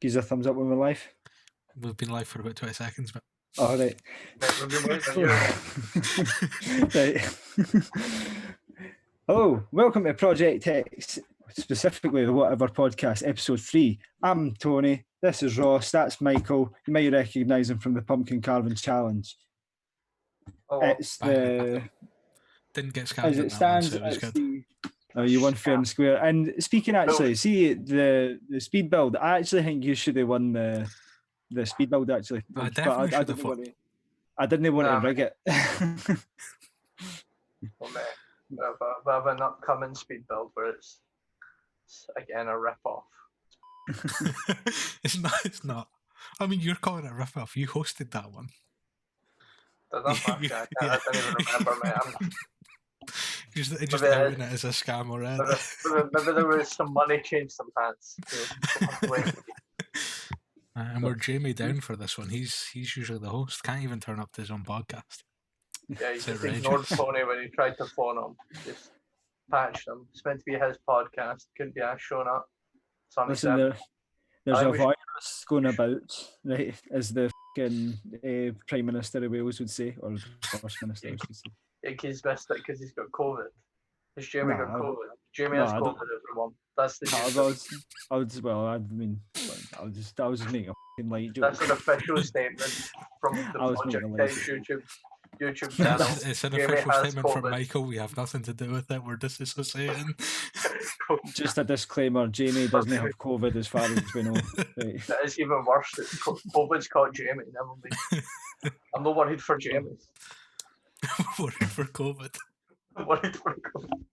Give us a thumbs up when we're live. We've been live for about 20 seconds, but... Oh, right. We've been waiting on you. Right. Hello, welcome to Project Hex, specifically the Whatever Podcast, Episode 3. I'm Tony, this is Ross, that's Michael. You might recognise him from the Pumpkin Carving Challenge. Oh, It's the... Didn't get scammed As in it that one, stands, so it was it's good. the... Oh, you won fair and square. And speaking actually, see the speed build, I actually think you should have won the speed build actually. I definitely should have won. I didn't want to rig it. Well, mate, we have an upcoming speed build where it's again a rip-off. It's not. I mean, you're calling it a rip-off. You hosted that one. That's not Jack. I don't even remember, mate. Just outing it as a scam already. Maybe there was some money changed some hands. And we're Jamie down for this one. He's usually the host. Can't even turn up to his own podcast. Yeah, he just ignored Tony when he tried to phone him. Just patched him. It's meant to be his podcast. Couldn't be us showing up. Listen, there's a virus going about, right? As the fucking Prime Minister of Wales would say, or First Minister, I should say. He's missed it because he's got COVID. Has Jamie got COVID? Jamie has COVID, everyone. That's the news. I was just making a fucking light joke. That's an official statement from the Project Hex YouTube channel. It's an official statement from Michael. We have nothing to do with it. We're disassociating. Just a disclaimer: Jamie doesn't have COVID, as far as we know. Right. That is even worse. COVID's caught Jamie. Never mind. I'm not worried for Jamie. Worried for COVID. Worried for COVID.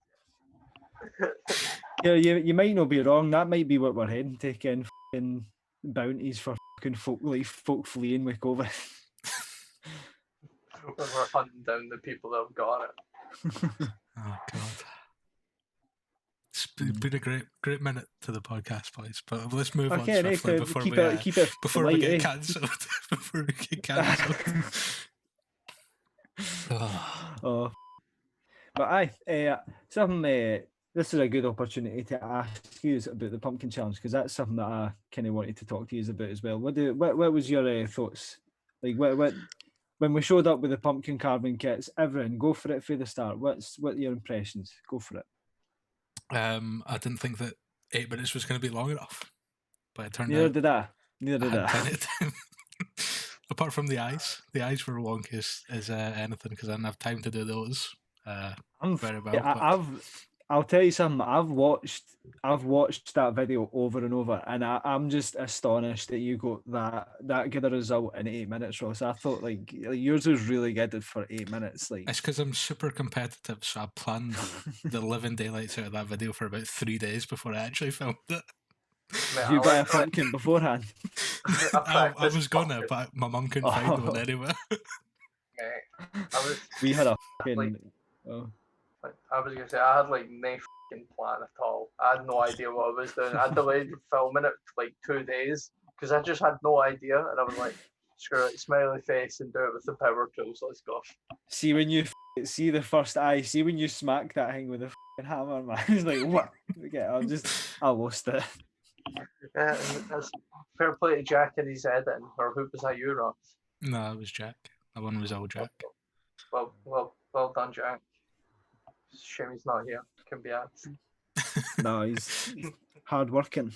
Yeah, you might not be wrong. That might be what we're heading to, Ken. Fucking bounties for fucking folk fleeing with COVID. We're hunting down the people that have got it. Oh God. It's been a great minute to the podcast, boys. But let's move on swiftly before we get cancelled. Before we get cancelled. Oh. But something. This is a good opportunity to ask you about the Pumpkin Challenge, because that's something that I kind of wanted to talk to you about as well. What was your thoughts? Like, what when we showed up with the pumpkin carving kits, everyone, go for it for the start. What are your impressions? Go for it. I didn't think that 8 minutes was going to be long enough, but it turned out. Neither did I. Apart from the eyes were wonky as anything, because I didn't have time to do those very well. Yeah, I'll tell you something. I've watched that video over and over, and I'm just astonished that you got that good a result in 8 minutes, Ross. I thought like yours was really good for 8 minutes. Like, it's because I'm super competitive, so I planned the living daylights out of that video for about 3 days before I actually filmed it. Mate, you got a pumpkin beforehand? I was gonna, but my mum couldn't find one anyway. We had a fucking. I was gonna say I had like no fucking plan at all. I had no idea what I was doing. I delayed filming it for like 2 days because I just had no idea, and I was like, "Screw it, smiley face and do it with the power tools. Let's go." See when you see the first eye. See when you smack that thing with a fucking hammer, man. It's like what? Okay, I lost it. Yeah, that's fair play to Jack and his editing. Or who was that? You, Ross? No, it was Jack. That one was all Jack. Well done, Jack. Shame he's not here. Can be asked. No, he's hard working.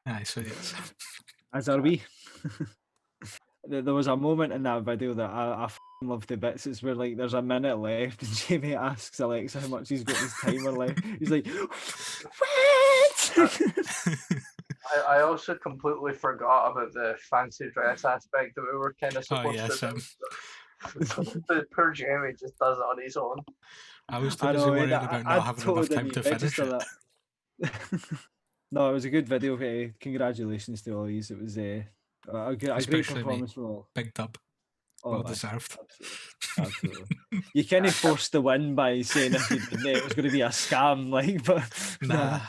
Aye, so yes. As are we. There was a moment in that video that I loved the bits. It's where like there's a minute left and Jamie asks Alexa how much he's got his timer left. He's like, what? I also completely forgot about the fancy dress aspect that we were kind of supposed to do. The poor Jamie just does it on his own. I was too busy worried about not having enough time to finish it. No, it was a good video. Congratulations to all of you. It was a great performance from all. Big dub. Well deserved. Absolutely. You kind of forced the win by saying if it was going to be a scam, like, but nah,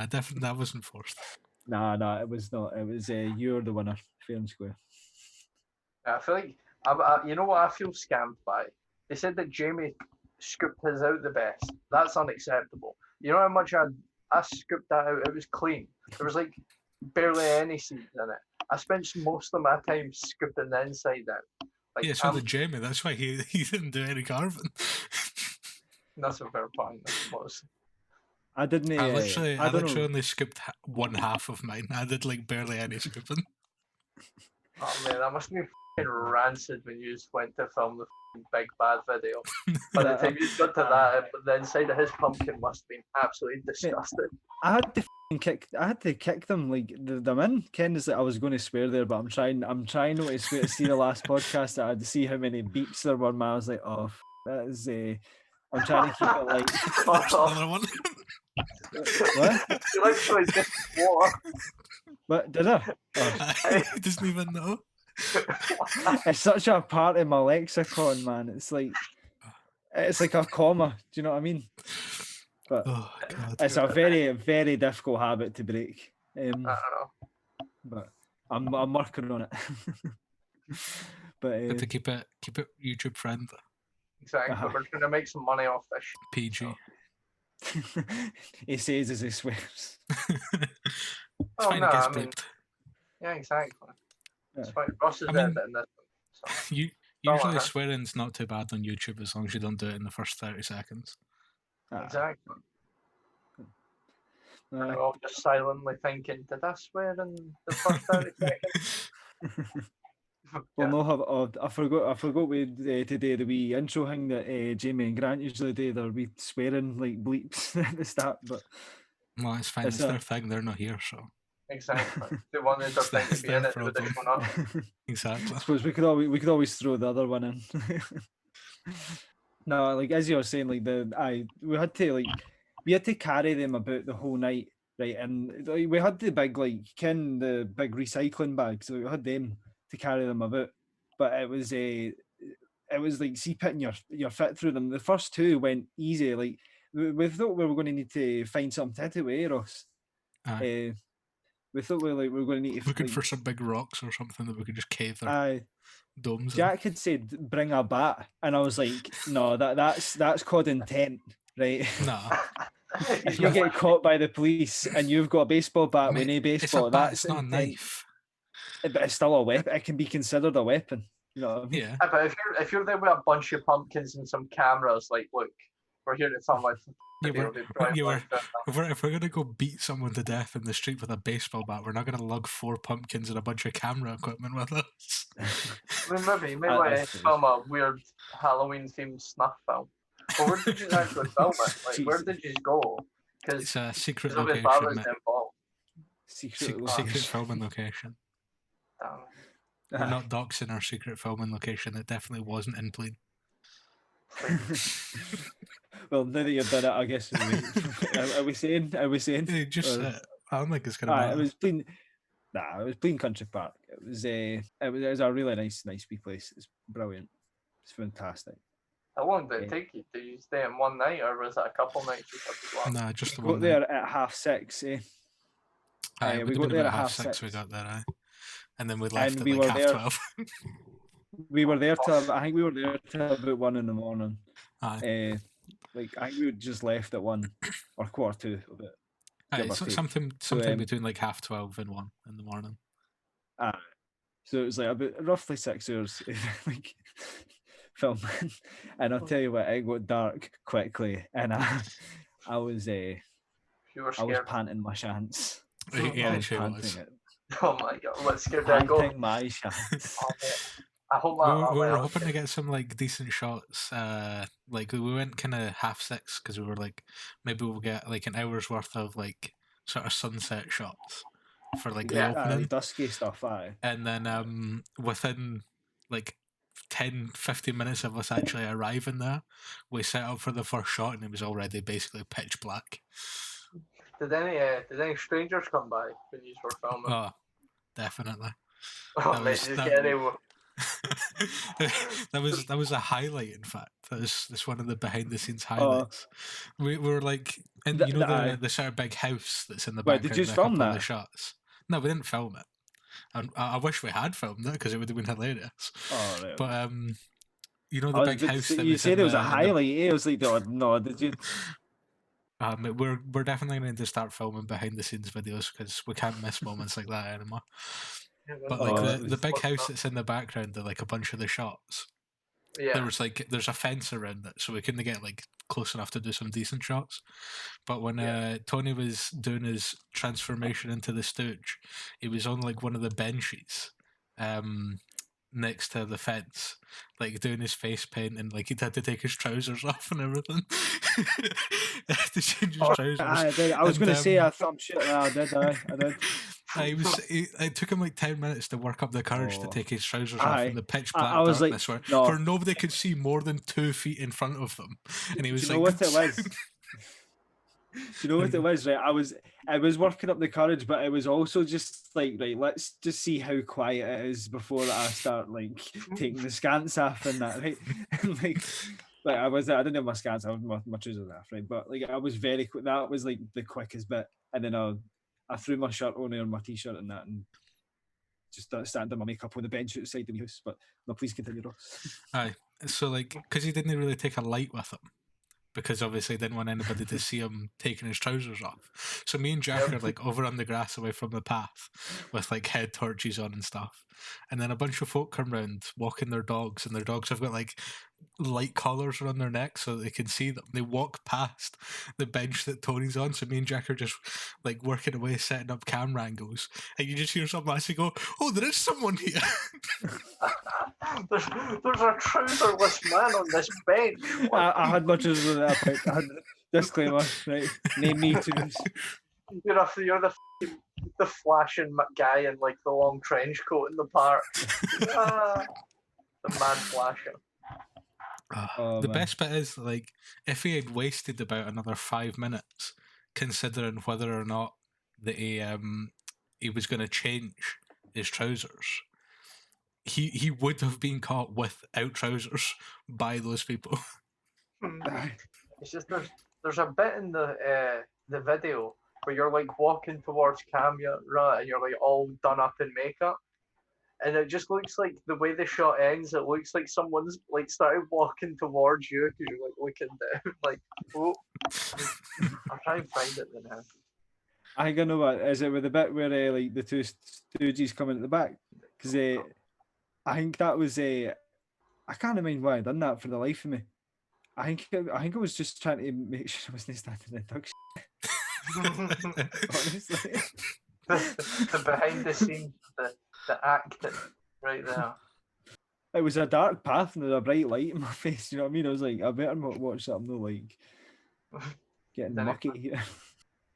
definitely that wasn't forced. Nah, it was not. It was you're the winner, fair and square. I feel like you know what I feel scammed by? They said that Jamie scooped his out the best. That's unacceptable. You know how much I scooped that out? It was clean. There was like barely any seeds in it. I spent most of my time scooping the inside out. Like, yeah, so did Jamie. That's why he didn't do any carving. That's a fair point, I suppose. I didn't. I literally know. only scooped one half of mine. I did like barely any scooping. Oh man, that must be fucking rancid when you just went to film the big bad video. By the time you got to that, the inside of his pumpkin must have been absolutely disgusting. I had to kick them like them in. Ken is like I was going to swear there, but I'm trying not to swear. To see the last podcast that I had to see how many beeps there were. Man, I was like, oh, that is I'm trying to keep it like. Another one. What? You literally just swore. What did I? Oh. He doesn't even know. It's such a part of my lexicon, man. It's like a comma. Do you know what I mean? But it's a very, very difficult habit to break. I don't know. But I'm working on it. But to keep it YouTube friendly. Exactly. But we're trying to make some money off this. PG. So. He says as he swears. Oh no, I mean, yeah, exactly. It's fine. Ross is in this one. So. Usually swearing's not too bad on YouTube as long as you don't do it in the first 30 seconds. Exactly. And we're all just silently thinking, did I swear in the first 30 seconds? Well, no, I forgot we today the wee intro thing that Jamie and Grant usually do. They're wee swearing like bleeps at the start, but well, it's fine. It's their thing. They're not here, so exactly. They wanted their thing to be in it, but they didn't want to. Exactly. I suppose we could always throw the other one in. No, like as you were saying, like we had to carry them about the whole night, right? And like, we had the big the big recycling bags, so we had them to carry them about. But it was like see putting your foot through them. The first two went easy. Like we thought we were going to need to find something to wear, Ross. We thought we were going to need to looking for some big rocks or something that we could just cave their domes. Jack had said bring a bat, and I was like, no, that's called intent, right? No. If you get caught by the police and you've got a baseball bat with no baseball, that's not a knife. But it's still a weapon. It can be considered a weapon. You know what I mean? Yeah. But if you're there with a bunch of pumpkins and some cameras, like, look, we're here to film like. If we're gonna go beat someone to death in the street with a baseball bat, we're not gonna lug 4 pumpkins and a bunch of camera equipment with us. Maybe film a weird Halloween themed snuff film. But where did you actually film it? Like, where did you go? Because it's a secret location. Secret filming location. We're not doxing our secret filming location. It definitely wasn't in Plain. Well, now that you've done it, I guess. Are we saying? I don't think it's gonna. It was Plain. It was Plain Country Park. It was a really nice wee place. It's brilliant. It's fantastic. How long did it take you? Did you stay in one night, or was it a couple nights? No, just the one. We got there at 6:30. We got there at 6:30. We got there, and then we left at like 12:30. We were there till I think we were there till about 1 a.m. Like I think we just left at 1 or 1:45 of it. Something between like 12:30 and 1 in the morning. So it was like about roughly 6 hours like filming, and I'll tell you what, it got dark quickly, and I was panting my chance. Yeah, she was. Oh my god, what scared that go? Panting my chance. I hope we were hoping to get some like decent shots. Like we went kind of 6:30 because we were like, maybe we'll get like an hour's worth of like sort of sunset shots for like the opening, dusky stuff. And then within like 10-15 minutes of us actually arriving there, we set up for the first shot, and it was already basically pitch black. Did any strangers come by when you were filming? Oh, definitely. That was a highlight. In fact, that's one of the behind the scenes highlights. We were like, and the sort of big house that's in the background. Did you film that? The shots? No, we didn't film it. And I wish we had filmed it because it would have been hilarious. Oh, right. But the big house. You said it was a highlight. It was like, no, did you? We're definitely going to start filming behind the scenes videos because we can't miss moments like that anymore. But like the big house that's in the background, like a bunch of the shots. Yeah. There's a fence around it, so we couldn't get like close enough to do some decent shots. But when Tony was doing his transformation into the Stooge, he was on like one of the benches, next to the fence, like doing his face paint, and like he'd had to take his trousers off and everything. He had to change his trousers. I did. I was going to say I thought shit. I did. I did. It took him like 10 minutes to work up the courage to take his trousers off in the pitch black I was darkness like, where nobody could see more than 2 feet in front of them. And he was do you know what it was? Do you know what it was? Right, I was working up the courage, but it was also just like, right, let's just see how quiet it is before I start like taking the scants off and that, right? And, like I didn't have my scants, I was my trousers off, right? But like I was very quick. That was like the quickest bit, and then I threw my shirt on my t-shirt and that, and just started doing my makeup on the bench outside the house. But no, please continue, Ross. Aye, so like because he didn't really take a light with him, because obviously he didn't want anybody to see him taking his trousers off. So me and Jack are like over on the grass away from the path with like head torches on and stuff. And then a bunch of folk come round walking their dogs, and their dogs have got like light collars around their necks so that they can see them. They walk past the bench that Tony's on, so me and Jack are just like working away setting up camera angles, and you just hear something actually go, "Oh, there is someone here." there's a trouserless man on this bench. I had much as that. I had disclaimer, right? Name me too. You're the flashing guy in like the long trench coat in the park. The man flasher. The best bit is like if he had wasted about another 5 minutes, considering whether or not that he was going to change his trousers, he would have been caught without trousers by those people. It's just there's a bit in the video where you're like walking towards camera and you're like all done up in makeup. And it just looks like the way the shot ends, it looks like someone's like started walking towards you because you're like looking down, like, oh. I'll try and find it now. I think I know what is it with the bit where like the two stooges come in at the back, because I think that was I can't remember why I done that for the life of me. I think I was just trying to make sure I wasn't standing in dog shit. Honestly, the behind the scenes, the acting right there. It was a dark path and there was a bright light in my face. You know what I mean? I was like, I better not watch something no like getting mucky here.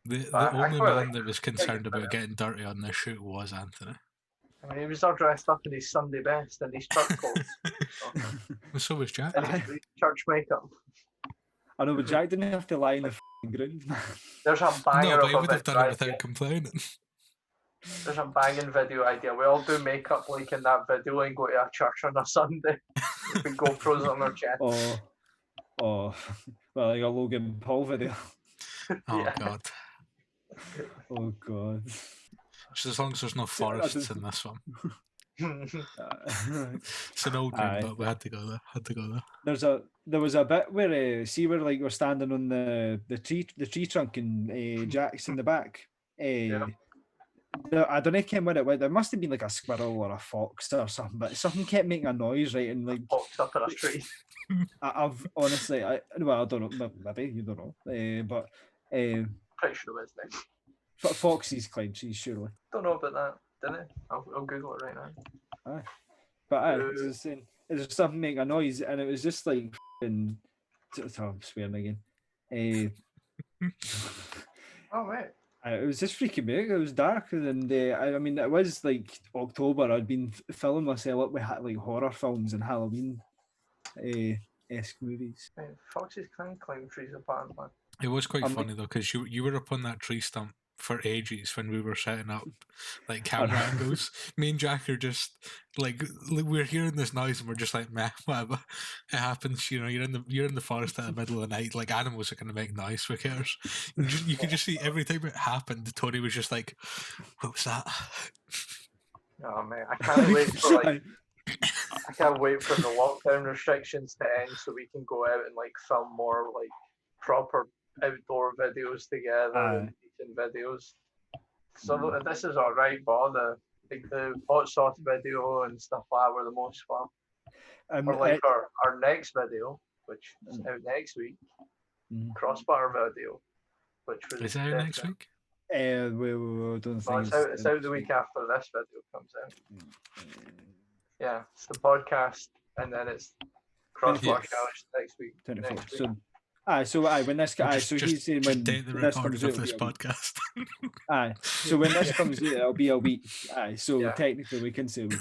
The only man that was concerned about getting dirty on this shoot was Anthony. I mean, he was all dressed up in his Sunday best and his church clothes. So was Jack. And his church makeup. I know, but Jack didn't have to lie in the ground. There's a banger. No, but he would have done it without complaining. There's a banging video idea. We all do makeup like in that video and go to a church on a Sunday with GoPros on our chest. Oh, well, like a Logan Paul video. Oh God. Oh God. Just as long as there's no forests in this one. It's an old game, but we had to go there. There was a bit where see where like we're standing on the tree trunk and Jack's in the back. I don't know when it was. There must have been like a squirrel or a fox or something, but something kept making a noise, right? And like fox up in a tree. I've honestly, I don't know, maybe you don't know, but pretty sure it is then. Foxes climb trees, surely. Don't know about that, didn't I? I'll Google it right now. Aye. But there's something making a noise, and it was just like I'm swearing again. Oh right. It was just freaking me out. It was dark, and I mean, it was like October. I'd been filling myself up with like horror films and Halloween esque movies. Foxes can climb trees apart, man. It was quite funny though, because you were up on that tree stump for ages when we were setting up like camera angles. Me and Jack are just like we're hearing this noise and we're just like, meh, whatever. It happens, you know. You're in the forest at the middle of the night. Like animals are gonna make noise. Who cares? You could just see every time it happened. Tony was just like, "What was that?" Oh man, I can't wait for I can't wait for the lockdown restrictions to end so we can go out and like film more like proper outdoor videos together and Aye. decent videos. So this is alright, but the hot sauce video and stuff like that were the most fun. Or like our next video, which is out next week, crossbar video, which was Is that out next week? We don't think it's out the week after this video comes out. Yeah, it's the podcast, and then it's crossbar challenge next week. 24th. So, when this he's saying when date the this recording comes out, of this podcast. So when this comes out, it'll be a week. So technically we can say a week.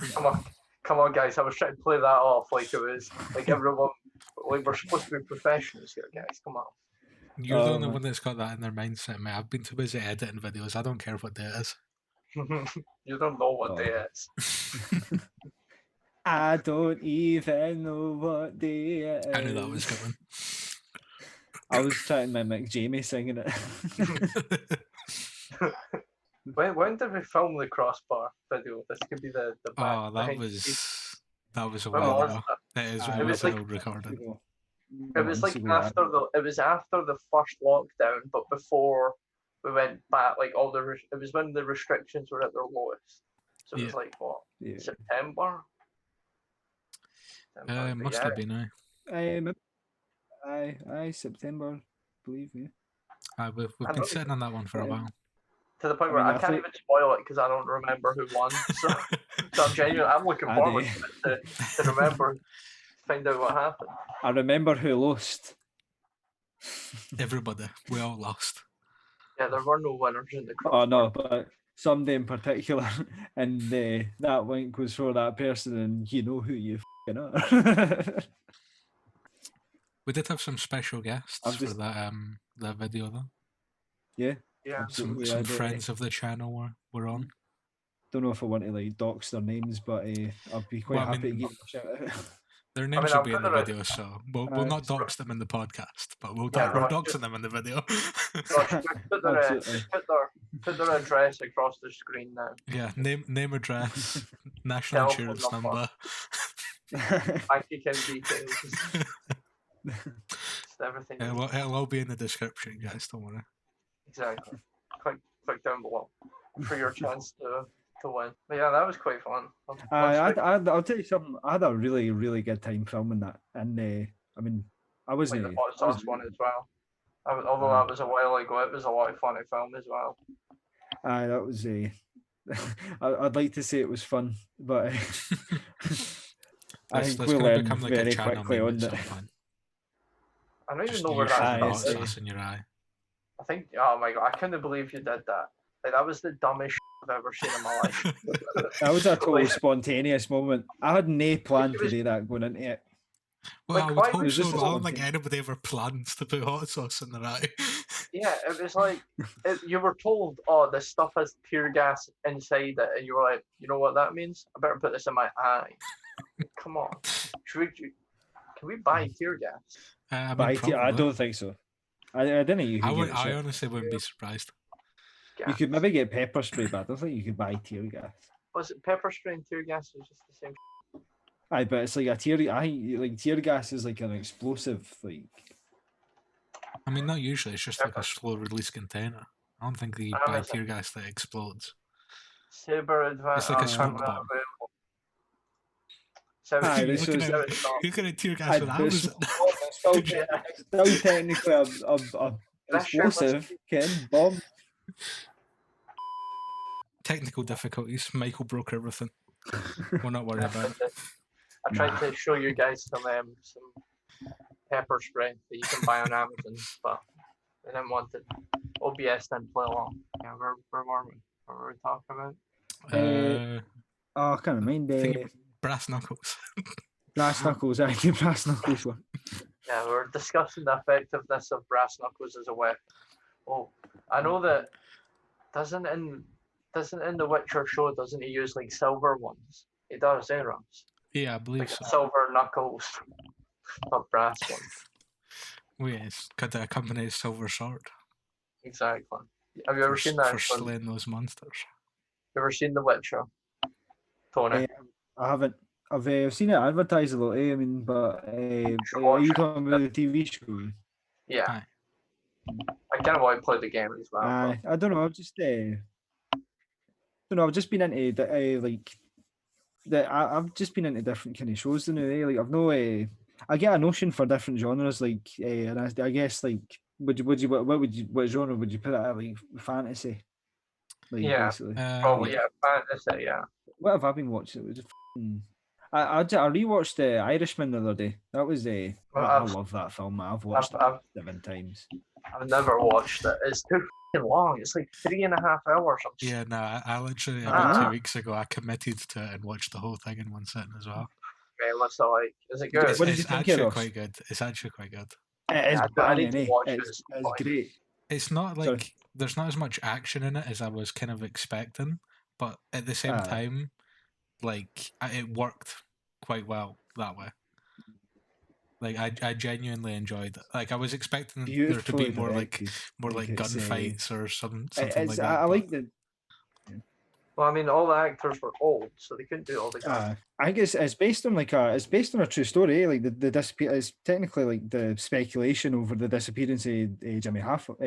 Come on, guys! I was trying to play that off like it was like everyone, like we're supposed to be professionals here, guys. Come on. You're the only one that's got that in their mindset, mate. I've been too busy editing videos. I don't care what day it is. You don't know what day it is. I don't even know what day it is. I knew that was coming. I was trying to mimic Jamie singing it. When did we film the crossbar video? This could be the back. That was a while ago. It was an old recording. It was like after the first lockdown, but before we went back. Like it was when the restrictions were at their lowest. So it was like what September. Must have been September, believe me. We've been sitting on that one for a while. To the point where I can't even spoil it because I don't remember who won. So I'm looking forward to remember, find out what happened. I remember who lost. Everybody, we all lost. Yeah, there were no winners in the crossbar. Oh no, but somebody in particular, and that link was for that person, and you know who you f***ing are. We did have some special guests for that video though. Yeah. Some friends of the channel were on. Don't know if I want to like dox their names, but I'll be quite happy to give them a shout out. Their names will be in the video, so we'll not dox them in the podcast, but we're doxing them in the video. Put their address across the screen now. Yeah, name, address, national insurance number. Bank account details. Everything. It'll all be in the description, guys. Don't worry. Exactly. Click down below for your chance to win. But yeah, that was quite fun. I'll tell you something. I had a really, really good time filming that, and I mean, I wasn't. Like the hot sauce one as well. Although that was a while ago, it was a lot of fun to film as well. That was I'd like to say it was fun, but I think we learned very quickly on that. I don't even know where that is. Sauce in your eye. I think, oh my god, I couldn't believe you did that. Like, that was the dumbest shit I've ever seen in my life. That was a total spontaneous moment. I had no plan to do that going into it. Well, I would hope so, but I don't think anybody ever plans to put hot sauce in their eye. Yeah, it was like, you were told, oh, this stuff has tear gas inside it, and you were like, you know what that means? I better put this in my eye. Come on. Can we buy tear gas? I don't think so. I didn't think you could I honestly wouldn't be surprised. Gas. You could maybe get pepper spray, but I don't think you could buy tear gas. Was it pepper spray and tear gas was just the same? Aye, but it's like tear gas is like an explosive, like. I mean, not usually. It's just like a slow release container. I don't think you buy tear gas that explodes. Saber advance. It's like a smoke bomb. You could have tear gas with hours. Still technically a explosive, Ken. Bomb. Technical difficulties. Michael broke everything. We're not worried about it. I tried to show you guys some pepper spray that you can buy on Amazon, but they didn't want it. OBS didn't play along. Yeah, where were we? What were we talking about? I can't mind. Brass knuckles. Brass knuckles, brass knuckles one. Yeah, we're discussing the effectiveness of brass knuckles as a weapon. Oh, I know that doesn't in the Witcher show, doesn't he use like silver ones? He does, Rams? Yeah, I believe like so. Silver knuckles, not brass ones. Oh yes, could accompany a silver sword. Exactly. Have you ever seen that? For slaying those monsters. You ever seen The Witcher, Tony? I haven't. I've seen it advertised a lot. I mean, but are you talking about the TV show? Yeah. Aye. I kind of want to play the game as well. I don't know. I've just don't know. I've just been into I've just been into different kind of shows now. Like I've no. I get a notion for different genres, like, and I guess like, what genre would you put it at? Like fantasy, like Yeah, basically. probably fantasy. Yeah. What have I been watching? It was I rewatched The Irishman the other day. That was I love that film. I've watched it 7 times. I've never watched it. It's too long. It's like 3.5 hours. Yeah, no, I literally about 2 weeks ago I committed to it and watched the whole thing in one sitting as well. Okay, what's it like? Is it good? What did you think? Actually quite good. It's actually quite good. It is banging, It's great. It's not like there's not as much action in it as I was kind of expecting, but at the same time, like it worked quite well that way. Like I genuinely enjoyed it. Like I was expecting there to be more like gunfights or something like that. I like the. Well, I mean, all the actors were old, so they couldn't do all the guns. I guess it's based on a true story. Like the disappear is technically like the speculation over the disappearance of Jimmy Hoffa,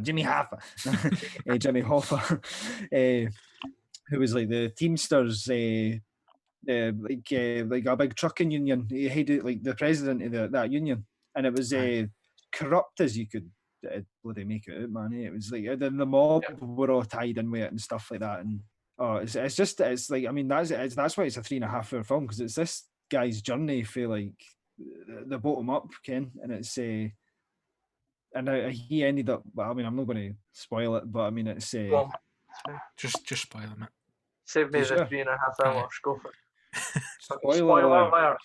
Jimmy Hoffa, Jimmy Hoffa, who was like the Teamsters, like a big trucking union. He hated like the president of that union, and it was corrupt as you could bloody make it out, man. It was like the mob were all tied in with it and stuff like that, and it's like, I mean, that's why it's a 3.5 hour film, because it's this guy's journey for like the bottom up, Ken, and it's and he ended up. Well, I mean, I'm not going to spoil it, but I mean, it's just spoil it. Save me the 3.5 hours. Go for it. Spoiler alert.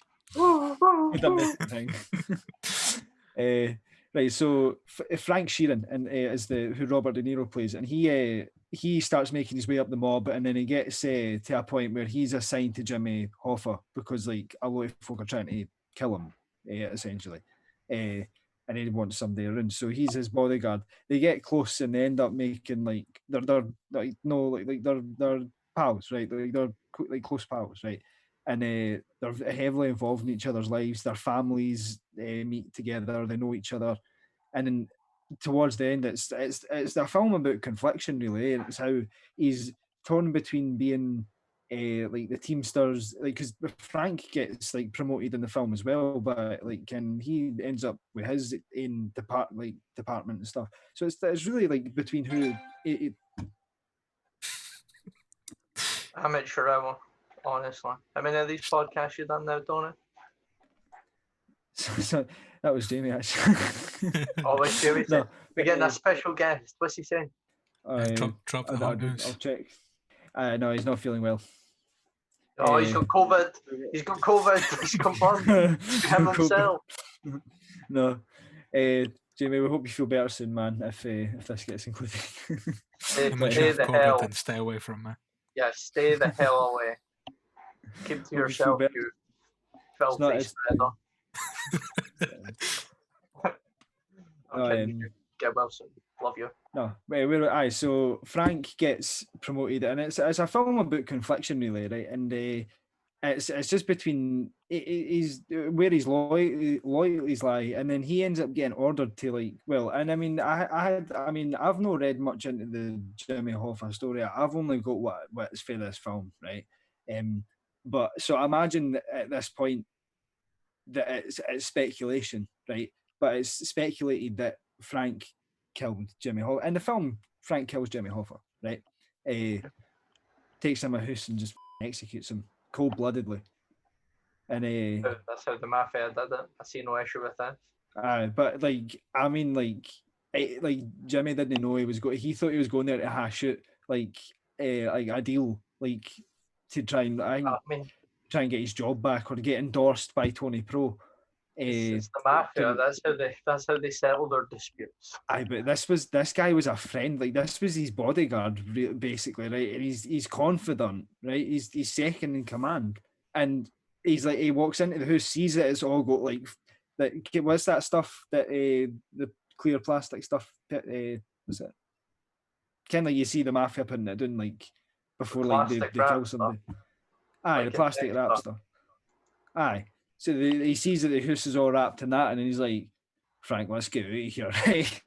Right, so Frank Sheeran and is who Robert De Niro plays, and he starts making his way up the mob, and then he gets to a point where he's assigned to Jimmy Hoffa because like a lot of folk are trying to kill him, essentially, and he wants somebody around, so he's his bodyguard. They get close and they end up making like they're like no like they're pals, right? They're like close pals, right? And they're heavily involved in each other's lives. Their families meet together. They know each other, and then towards the end, it's a film about confliction, really. And it's how he's torn between being like the Teamsters, like because Frank gets like promoted in the film as well, but like he ends up with his own department and stuff. So it's really like between who. I'm not sure I will. Honestly, how many of these podcasts you done now, Donny? So that was Jamie, actually. Oh, wait, Jamie. No, we're getting a special guest. What's he saying? Drop the hot news. I'll check. No, he's not feeling well. Oh, he's got COVID. He's got COVID. He's confirmed. Him himself. No, Jamie, we hope you feel better soon, man. If this gets included. Stay the hell. And stay away from me. Yeah, stay the hell away. Keep to yourself, you filthy spreader. Get well soon. Love you. No, wait, so Frank gets promoted, and it's a film about confliction, really, right? And it's just between where his loyalties lie, and then he ends up getting ordered to like, well, and I mean, I've not read much into the Jimmy Hoffa story. I've only got what's for this film, right? But so I imagine at this point that it's speculation, right? But it's speculated that Frank killed Jimmy Hoffa. In the film, Frank kills Jimmy Hoffa, right? Takes him a house and just executes him cold-bloodedly. And that's how the mafia did it. I see no issue with that. But like, I mean, like Jimmy didn't know he was going. He thought he was going there to hash out like a deal, like to try and try and get his job back or get endorsed by Tony Pro. It's the mafia. That's how they settle their disputes. But this guy was a friend. Like this was his bodyguard, basically, right? And he's confident, right? He's second in command, and he's like he walks into the house, sees it. It's all got like that. What's that stuff that the clear plastic stuff? What's it? Kind of like you see the mafia putting it down like before like they kill somebody. Aye, the plastic wrap stuff. Aye. So he sees that the house is all wrapped in that, and he's like, Frank, let's get out of here, right?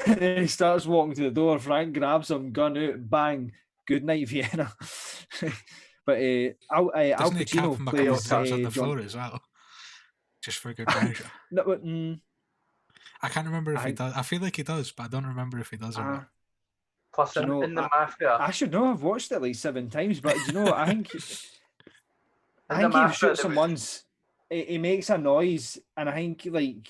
And then he starts walking to the door. Frank grabs him, gun out, bang, good night, Vienna. But Al Doesn't he cap Pacino him a couple plays of times on the John. floor as well? Just for good measure. No, but, I can't remember if he I- does. I feel like he does, but I don't remember if he does or not. Plus, Do you know, in the Mafia, I should know. I've watched it like 7 times, but do you know? I think in I the think he Mafia, shoots there him was- once. He makes a noise, and I think like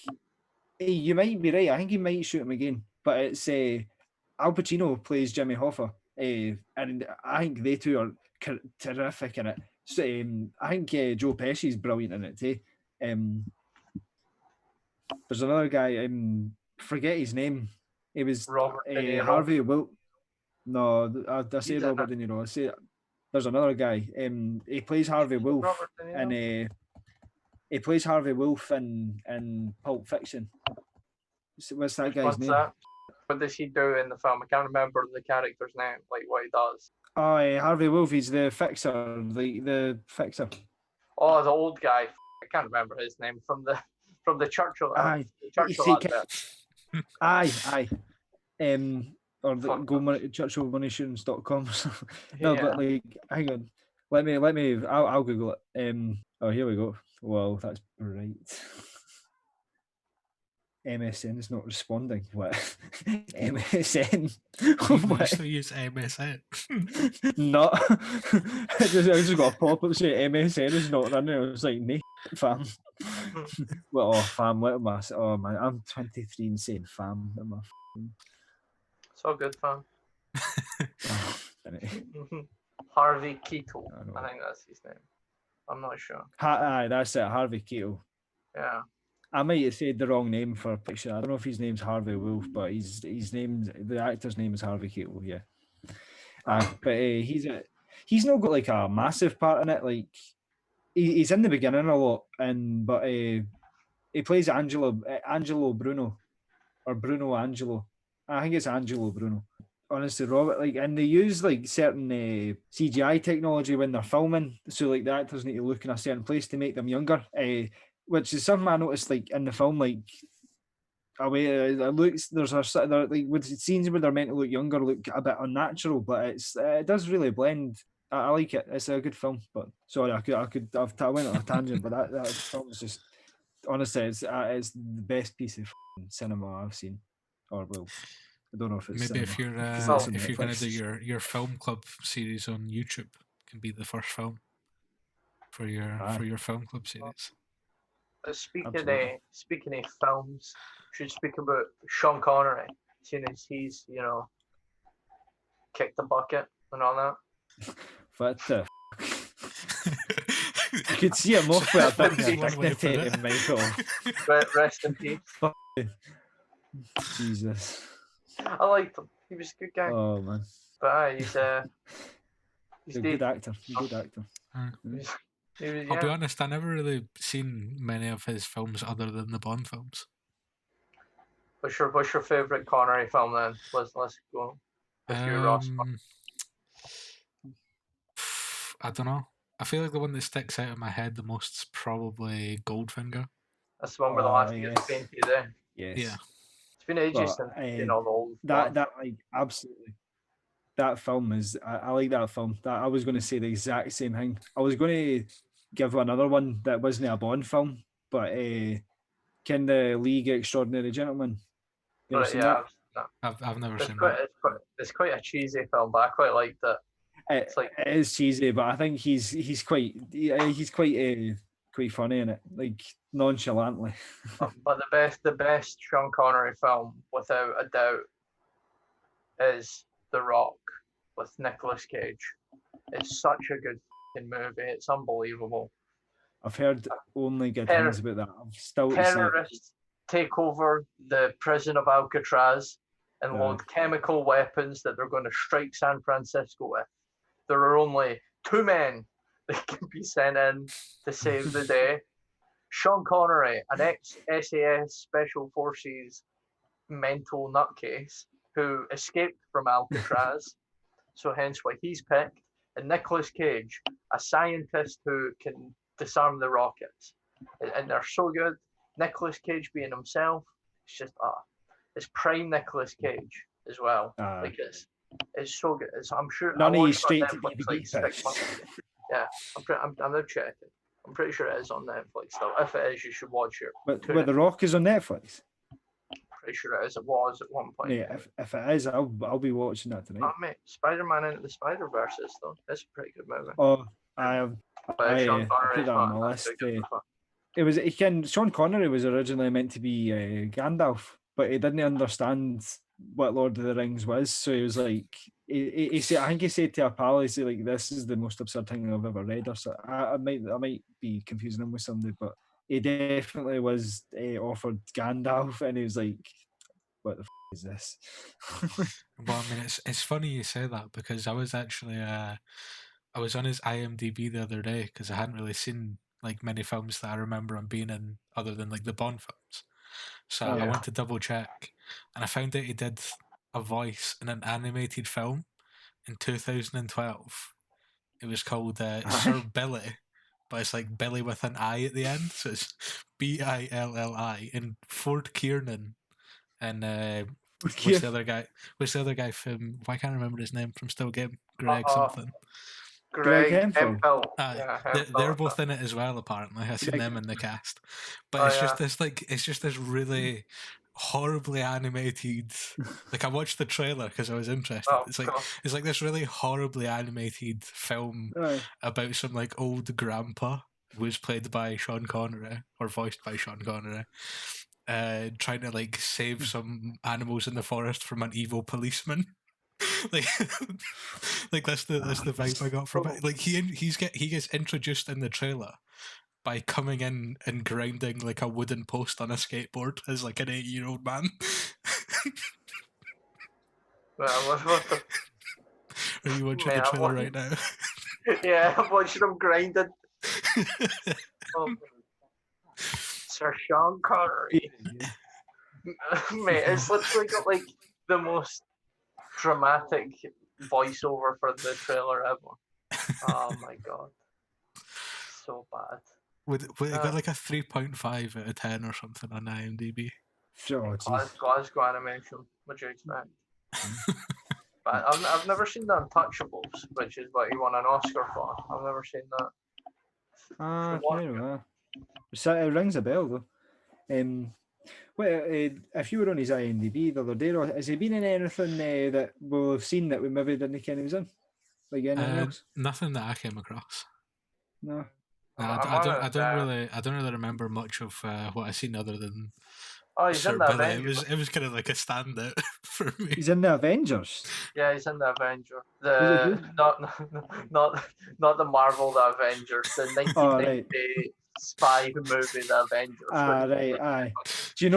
you might be right. I think he might shoot him again, but it's Al Pacino plays Jimmy Hoffa, and I think they two are terrific in it. So, I think Joe Pesci's brilliant in it too. There's another guy. Forget his name. He was Robert De Niro. Harvey Will. No, I say He's in Robert De Niro. I say there's another guy. He plays Harvey Wolf, Robert De Niro. and he plays Harvey Wolf in Pulp Fiction. What's that guy's What's name? that? What does he do in the film? I can't remember the character's name, like what he does. Oh, Harvey Wolf. He's the fixer. The fixer. Oh, the old guy. I can't remember his name from the Churchill. Aye. Churchill See, advert. Aye. Or the Fuck. churchillmoneyshoots.com. No, Yeah. but like, hang on. Let me. I'll Google it. Oh, here we go. Well, that's right. MSN is not responding. What? MSN? You What? used to use MSN. Not. I just got a pop up saying MSN is not running. I was like, nah, fam. Well, oh, fam, what am I? Oh man, I'm 23 and saying fam. What am I? It's all good, fam. Oh, innit? Harvey Keitel. I know. I think that's his name. I'm not sure. Aye, that's it. Harvey Keitel. Yeah. I might have said the wrong name for a picture. I don't know if his name's Harvey Wolf, but his name, the actor's name is Harvey Keitel. Yeah. But he's not got like a massive part in it. Like he's in the beginning a lot, but he plays Angelo Bruno or Bruno Angelo. I think it's Angelo Bruno. Honestly, Robert, like, and they use like certain CGI technology when they're filming, so like the actors need to look in a certain place to make them younger. Which is something I noticed, like in the film, like a way it looks. There's like with scenes where they're meant to look younger, look a bit unnatural, but it does really blend. I like it. It's a good film. But sorry, I went on a tangent, but that film is just honestly, it's the best piece of cinema I've seen. Or well, I don't know if it's Maybe cinema, if 'cause it's on you're gonna do Netflix. your film club series on YouTube, can be the first film for your film club series. Speaking Absolutely. of films, should speak about Sean Connery, seeing as he's kicked the bucket and all that. What the? You could see him off with a bit That's of one way to put dignity it. in Michael. Rest in peace. Jesus. I liked him. He was a good guy. Oh man. But aye, he's He's a good dead. actor. He's a good actor. He was, I'll be yeah. honest, I never really seen many of his films other than the Bond films. What's your favourite Connery film then? Let's go with you, Ross. I don't know. I feel like the one that sticks out in my head the most is probably Goldfinger. That's the one where the Oh, last yes. gets painted there. Yes. Yeah. It's been ages But, since all the old that ones. like absolutely. That film is. I like that film. That I was going to say the exact same thing. I was going to give another one that wasn't a Bond film, but can the League Extraordinary Gentlemen? You ever But seen yeah, that? I've never it's seen quite, that. it's quite a cheesy film, but I quite liked it. It's like It is cheesy, but I think he's quite quite funny in it, like nonchalantly. but the best Sean Connery film, without a doubt, is The Rock with Nicolas Cage. It's such a good fucking movie. It's unbelievable. I've heard only good Terror- things about that. I'm still to see it. Terrorists take over the prison of Alcatraz and Aye. load chemical weapons that they're going to strike San Francisco with. There are only 2 men that can be sent in to save the day. Sean Connery, an ex-SAS Special Forces mental nutcase who escaped from Alcatraz, so hence why he's picked, and Nicolas Cage, a scientist who can disarm the rockets. And they're so good. Nicolas Cage being himself. It's just it's prime Nicolas Cage as well. Like it's so good. I'm sure none I of you watched it on straight to Netflix DVD like 6 months ago. Yeah, I'm now checking. I'm pretty sure it is on Netflix though. If it is, you should watch it. But The Rock is on Netflix. Pretty sure it is. It was at one point. Yeah, if it is, I'll be watching that tonight. Oh, mate, Spider-Man into the Spider-Verse though. It's a pretty good movie. Oh, I Sean put that on my list. Sean Connery was originally meant to be Gandalf, but he didn't understand what Lord of the Rings was, so he was like, he said, I think he said to a pal, he said like, "This is the most absurd thing I've ever read," or so. I might be confusing him with somebody, but he definitely was offered Gandalf, and he was like, "What the is this?" Well, I mean, it's funny you say that because I was actually I was on his IMDb the other day because I hadn't really seen like many films that I remember him being in other than like the Bond films. So I went to double check, and I found out he did a voice in an animated film in 2012. It was called Sir Billy, but it's like Billy with an I at the end, so it's Billi. And Ford Kiernan and what's the other guy? What's the other guy from? Why can't I remember his name from Still Game? Greg something. Greg Hemphill. They're both in it as well. Apparently, I've seen them in the cast. But it's just this really horribly animated. Like I watched the trailer because I was interested. It's like this really horribly animated film about some like old grandpa who was played by Sean Connery or voiced by Sean Connery. Trying to like save some animals in the forest from an evil policeman. like that's the vibe I got from it. Like he gets introduced in the trailer by coming in and grinding like a wooden post on a skateboard as like an 8-year-old man. Are you watching the trailer right now? Yeah, I'm watching him grinding. Sir Sean Connery. Mate, it's literally got like the most dramatic voiceover for the trailer ever. Oh my god. So bad. Would it got like a 3.5 out of 10 or something on IMDb? Sure, Glasgow animation. What do you expect? But I've never seen The Untouchables, which is what he won an Oscar for. I've never seen that. It rings a bell though. If you were on his IMDb the other day, has he been in anything that we'll have seen that we maybe didn't ken he was in? Like anything else? Nothing that I came across. No. I don't really remember much of what I've seen other than he's in the Avengers. It was kind of like a standout for me. He's in the Avengers. Yeah, he's in the Avengers. Not the Marvel The Avengers, the 1990 spy movie The Avengers. Aye. Do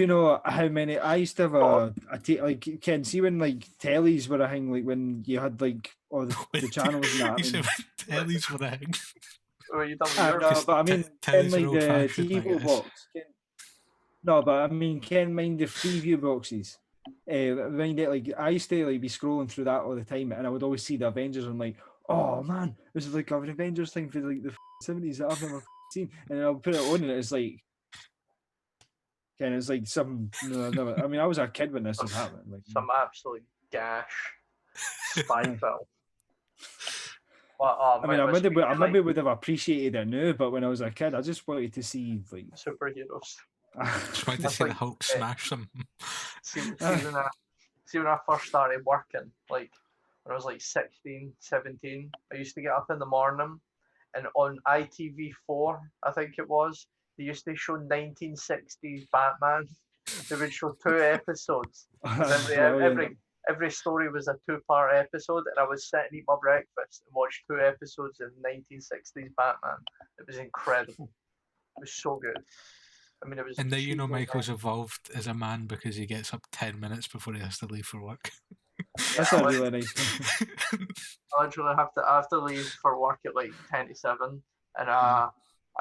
you know how many? I used to have like Ken, see when like tellies were a thing, like when you had like all the channels and that. You said tellies were a thing. No, but I mean, Ken like the TV box. No, but I mean, Ken mind the preview boxes. Mind it, like I used to like be scrolling through that all the time, and I would always see the Avengers and like, oh man, this is like an Avengers thing for like the 70s that I've never seen, and I'll put it on and it's like. And it's like some. I mean, I was a kid when this was happening. Like some absolute gash spy film. But, I maybe would have appreciated it now, but when I was a kid, I just wanted to see like superheroes. Just wanted to see the Hulk smash them. See when I first started working, like when I was like 16, 17, I used to get up in the morning, and on ITV4, I think it was. They used to show 1960s Batman. They would show 2 episodes. Every story was a 2-part episode, and I would sit and eat my breakfast and watch 2 episodes of 1960s Batman. It was incredible. It was so good. I mean, it was. And now you know Michael's evolved as a man because he gets up 10 minutes before he has to leave for work. That's not really nice. I literally have to leave for work at like 10 to 7, and I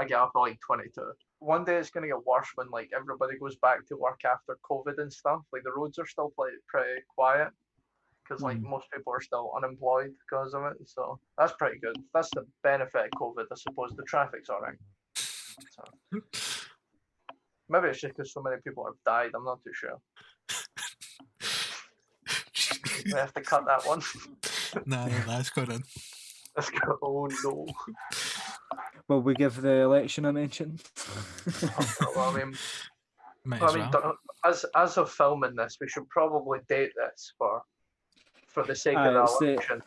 get up at like 22. One day it's gonna get worse when like everybody goes back to work after COVID and stuff. Like the roads are still pretty quiet because like most people are still unemployed because of it. So that's pretty good. That's the benefit of COVID, I suppose. The traffic's alright. So. Maybe it's just because so many people have died. I'm not too sure. We have to cut that one. No, that's good on. Let's go. Oh no. Will we give the election a mention? Well, I mean, Might I as mean, well. as of filming this, we should probably date this for the sake Aye, of the it's the election.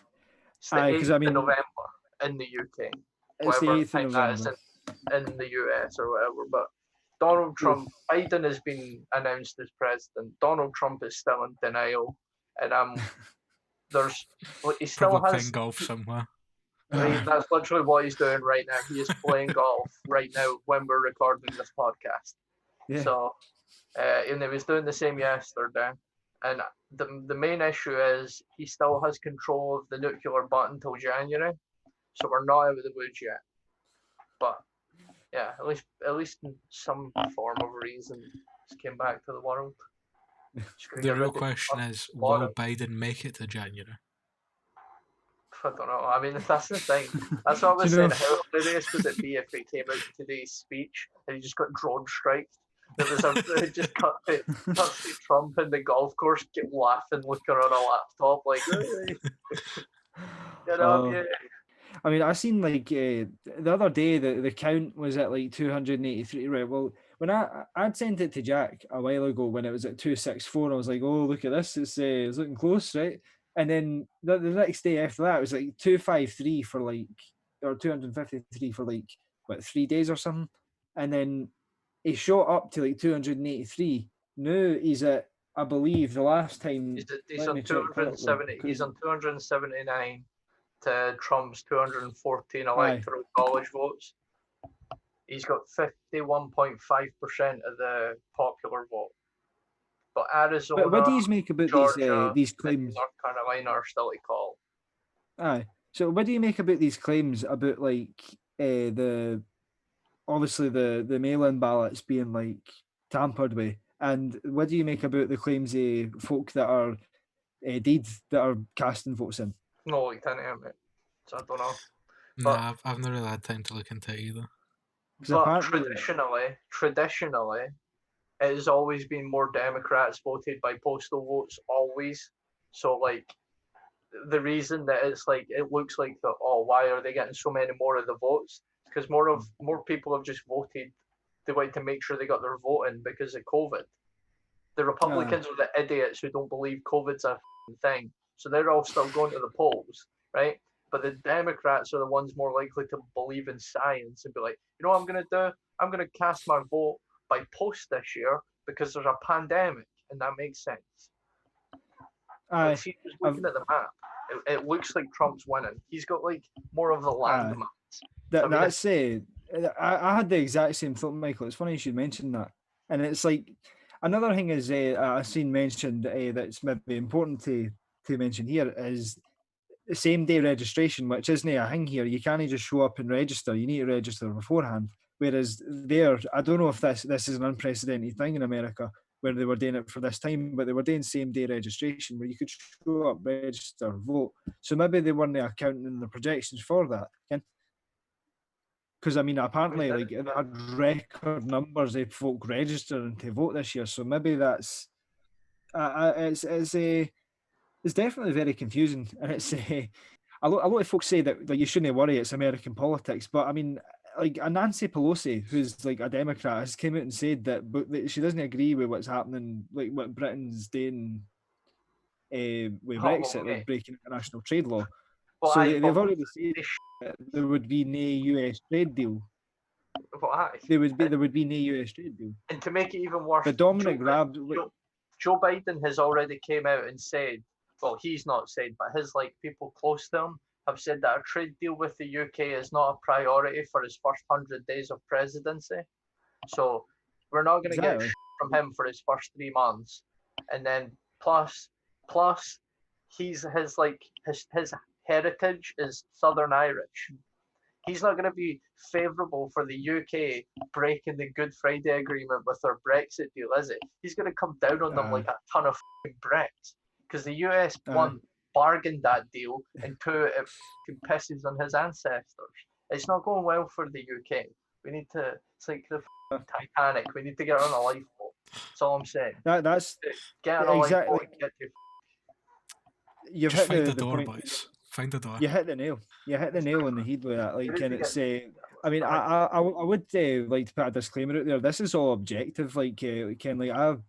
It's the aye, 8th because I of mean, November in the UK. it's the Whatever 8th time of that is November. in the US or whatever. But Donald Trump, Biden has been announced as president. Donald Trump is still in denial, and there's he still Probably has. playing golf somewhere. That's literally what he's doing right now. He is playing golf right now when we're recording this podcast. Yeah. So, and he was doing the same yesterday. And the main issue is he still has control of the nuclear button until January. So we're not out of the woods yet. But yeah, at least in some form of reason, he came back to the world. The real question is, will Biden make it to January? I don't know. I mean, that's the thing. That's what I was saying. How hilarious would it be if he came out in today's speech and he just got drone striked? There was it just cut to Trump in the golf course, get laughing, looking on a laptop, like, get up, yeah. I mean, I seen like the other day the count was at like 283. Right. Well, when I'd sent it to Jack a while ago when it was at 264, I was like, oh, look at this, it's looking close, right? And then the next day after that, it was like 253 for like, or 253 for like, what, 3 days or something. And then he shot up to like 283. Now he's at, I believe, the last time. He's on 270. He's on 279 to Trump's 214 electoral college votes. He's got 51.5% of the popular vote. But Arizona, but what do you make about Georgia, these claims? North Carolina are still to call. Aye. So what do you make about these claims about like obviously the mail-in ballots being like tampered with, and what do you make about the claims of folk that are that are casting votes in? No, like 10 mate. So I don't know. Nah, I've never really had time to look into it either. But traditionally, it has always been more Democrats voted by postal votes, always. So, like, the reason that it's like, it looks like why are they getting so many more of the votes? Because more people have just voted. They want to make sure they got their vote in because of COVID. The Republicans are the idiots who don't believe COVID's a thing. So they're all still going to the polls, right? But the Democrats are the ones more likely to believe in science and be like, you know what I'm going to do? I'm going to cast my vote by post this year because there's a pandemic, and that makes sense. But see, just looking at the map, it looks like Trump's winning. He's got like more of the land mass. I had the exact same thought, Michael. It's funny you should mention that. And it's like, another thing is I've seen mentioned that's maybe important to mention here is the same day registration, which isn't a thing here. You can't just show up and register. You need to register beforehand. Whereas there, I don't know if this is an unprecedented thing in America where they were doing it for this time, but they were doing same day registration where you could show up, register, vote. So maybe they weren't accounting in the projections for that. Because I mean, apparently, like it had record numbers of folk registering to vote this year. So maybe that's it's definitely very confusing, and it's a lot of folks say that you shouldn't worry, it's American politics, but I mean, like Nancy Pelosi, who's like a Democrat, has came out and said that she doesn't agree with what's happening, like what Britain's doing with Brexit, like breaking international trade law. Well, so they've already said that there would be no US trade deal. There would be no US trade deal. And to make it even worse, but Dominic Joe Biden has already came out and said, well, he's not said, but his like people close to him have said that a trade deal with the UK is not a priority for his first 100 days of presidency. So we're not going to get from him for his first 3 months, and then plus his heritage is Southern Irish. He's not going to be favourable for the UK breaking the Good Friday Agreement with their Brexit deal, is it? He's going to come down on them like a ton of bricks because the US bargained that deal, and two, it pisses on his ancestors. It's not going well for the UK. We need to. It's like the Titanic. We need to get her on a lifeboat. That's all I'm saying. That's Get on a lifeboat exactly. and get to. You've Just hit find the the door, point. boys. Find the door. You hit the nail. You hit the nail on the head with that. We Like, need and to it's. get. I mean, I would like to put a disclaimer out there. This is all objective. Like, Ken,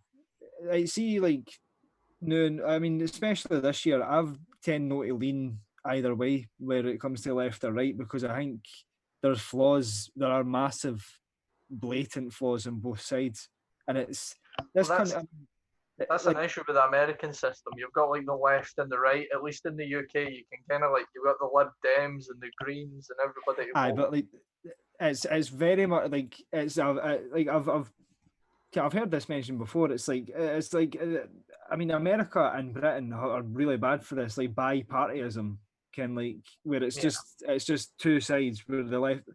I see, like, no. I mean, especially this year, I've tend not to lean either way where it comes to left or right, because I think there's flaws. There are massive, blatant flaws on both sides, and it's this Well, kind of. That's an issue with the American system. You've got like the left and the right. At least in the UK, you can kind of like you've got the Lib Dems and the Greens and everybody. Aye, but like it's very much like it's like I've heard this mentioned before. It's like I mean, America and Britain are really bad for this, like bipartisanship, can like where it's just two sides where the left.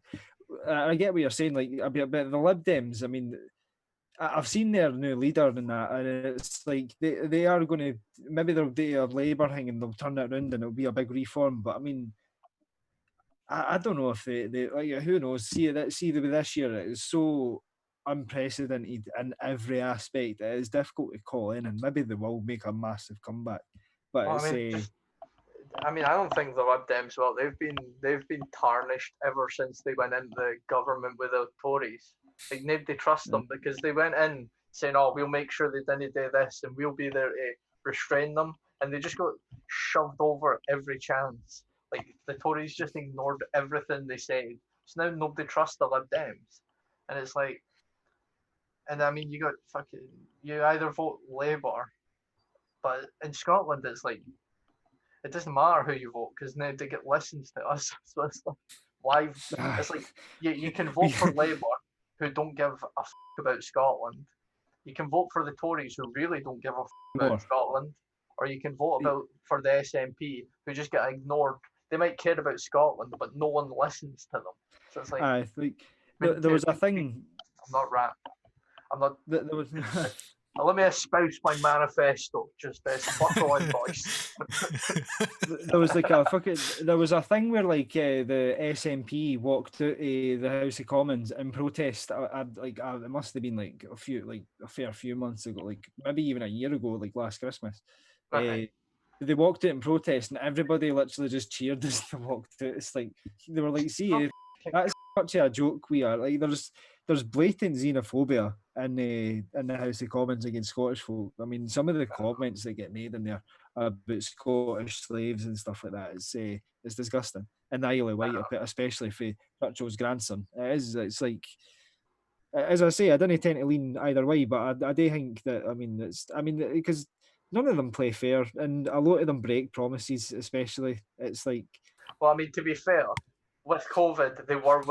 I get what you're saying, like a bit the Lib Dems. I mean, I've seen their new leader in that, and it's like they are going to maybe they'll do a Labour thing and they'll turn it around and it'll be a big reform. But I mean, I don't know if they like who knows. See this year it is so unprecedented in every aspect. It is difficult to call in, and maybe they will make a massive comeback. But Well, I mean, I don't think the Lib Dems will. They've been tarnished ever since they went into the government with the Tories. Like nobody trusts them because they went in saying, "Oh, we'll make sure they didn't do this, and we'll be there to restrain them," and they just got shoved over every chance. Like the Tories just ignored everything they said. So now nobody trusts the Lib Dems, and it's like, and I mean, you either vote Labour, but in Scotland it's like it doesn't matter who you vote because now they get listens to us. So it's like why? It's like you can vote for Labour who don't give a about Scotland. You can vote for the Tories who really don't give a about Scotland, or you can vote for the SNP who just get ignored. They might care about Scotland, but no one listens to them. So it's like, there was a thing. I'm not rap. I'm not. There was. Let me espouse my manifesto. Just buckle in, boys. There was like there was a thing where like the SNP walked out of the House of Commons in protest. It must have been like a fair few months ago, like maybe even a year ago, like last Christmas. Okay. They walked out in protest, and everybody literally just cheered as they walked out. It's like they were like, "See, that's such a joke. We are like there's blatant xenophobia in the House of Commons against Scottish folk. I mean, some of the comments that get made in there about Scottish slaves and stuff like that it's disgusting. And the Isle of Wight, especially for Churchill's grandson, it's like, as I say, I don't tend to lean either way, but I do think that because none of them play fair, and a lot of them break promises. Especially, it's like. Well, I mean, to be fair, with COVID, they were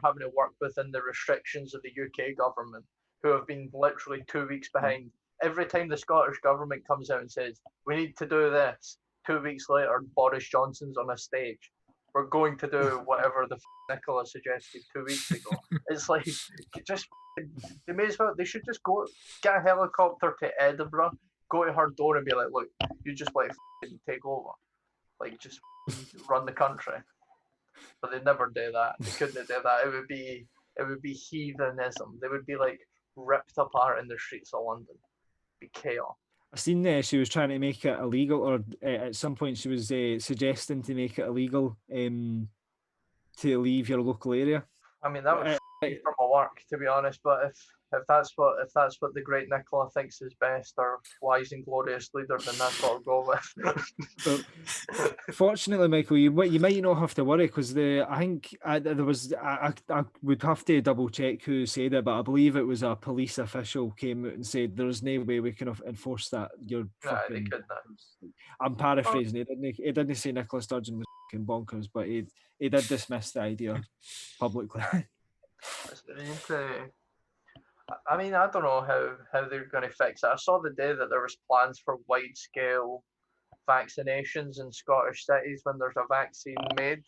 having to work within the restrictions of the UK government, who have been literally 2 weeks behind. Every time the Scottish government comes out and says, "We need to do this," 2 weeks later, Boris Johnson's on a stage. We're going to do whatever the Nicola suggested 2 weeks ago. It's like, they should just go get a helicopter to Edinburgh, go to her door and be like, "Look, you just take over. Like, just run the country." But they never do that. They couldn't do that. It would be heathenism. They would be like ripped apart in the streets of London. It'd be chaos. I seen she was trying to make it illegal, or at some point she was suggesting to make it illegal to leave your local area. I mean, that would from my work, to be honest. But if that's what the great Nicola thinks is best, or wise and glorious leader, then that's what I'll go with. Fortunately, Michael, you might not have to worry, because I think there was I would have to double check who said it, but I believe it was a police official came out and said there's no way we can enforce that. You're they could not. I'm paraphrasing. He didn't say Nicola Sturgeon was fucking bonkers, but he did dismiss the idea publicly. I mean, I don't know how they're going to fix it. I saw the day that there was plans for wide-scale vaccinations in Scottish cities when there's a vaccine made.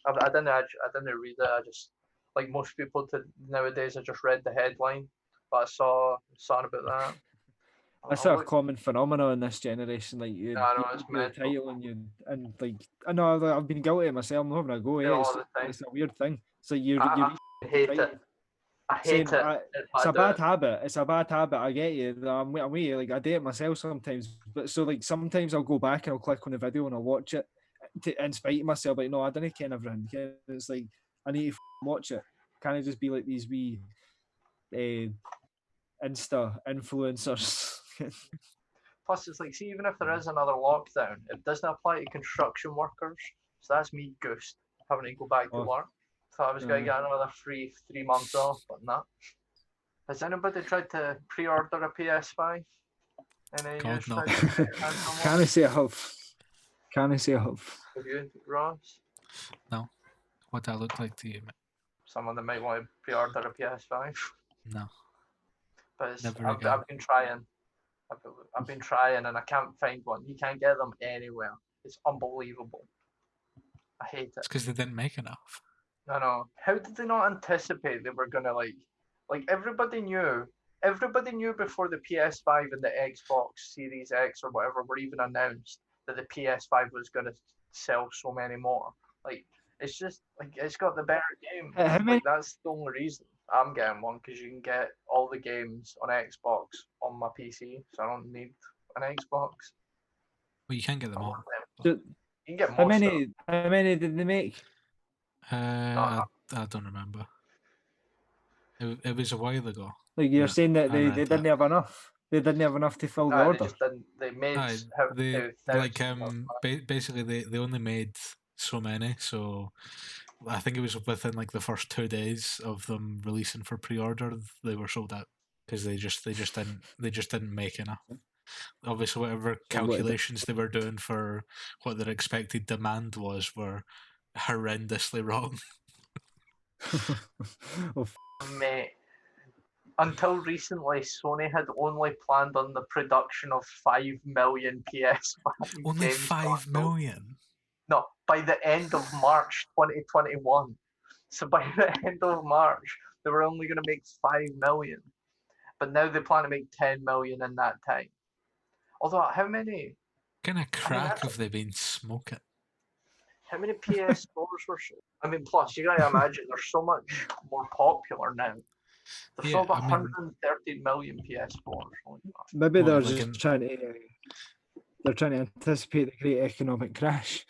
I didn't read it. I just, like most people nowadays, I just read the headline, but I saw something about that. That's a common phenomenon in this generation. Like you it's the title and like I know I've been guilty of myself. I'm having a go. It's a weird thing. So you I hate Right. it. I hate Saying, it. if it's I a do bad it. habit. It's a bad habit. I get you. I'm with you. Like I do it myself sometimes. But so like sometimes I'll go back and I'll click on the video and I'll watch it in spite of myself. Like no, I don't care everything. It's like I need to watch it. Can't it just be like these wee Insta influencers? Plus, it's like, see, even if there is another lockdown, it doesn't apply to construction workers. So that's me goosed, having to go back to work. Thought I was going to get another free 3 months off, but not. Has anybody tried to pre-order a PS5? Any God, no. Can I say a huff? Can I say a huff? Have you, Ross? No. What that look like to you, mate? Someone that might want to pre-order a PS5. No. But Never I've been trying. I've been trying and I can't find one. You can't get them anywhere. It's unbelievable. I hate it. It's because they didn't make enough. I know. How did they not anticipate they were gonna like everybody knew before the PS5 and the Xbox Series X or whatever were even announced that the PS5 was gonna sell so many more. Like it's just like it's got the better game. Like that's the only reason I'm getting one, because you can get all the games on Xbox on my PC, so I don't need an Xbox. Well, you can't get them all. You can get most How many did they make? I don't remember. It was a while ago. Like you're saying that they didn't have enough. They didn't have enough to fill the order. They just didn't. They made basically they only made so many. So I think it was within like the first 2 days of them releasing for pre-order, they were sold out because they just didn't make enough. Obviously, whatever calculations they were doing for what their expected demand was were horrendously wrong. Mate, until recently, Sony had only planned on the production of 5 million PS5 Only games 5 million? No, by the end of March 2021. So by the end of March, they were only going to make 5 million. But now they plan to make 10 million in that time. Although, how many... What kind of crack have they been smoking? How many PS4s were sold? I mean, plus, you gotta imagine they're so much more popular now. They've sold 130 million PS4s. Maybe they're just trying to anticipate the great economic crash.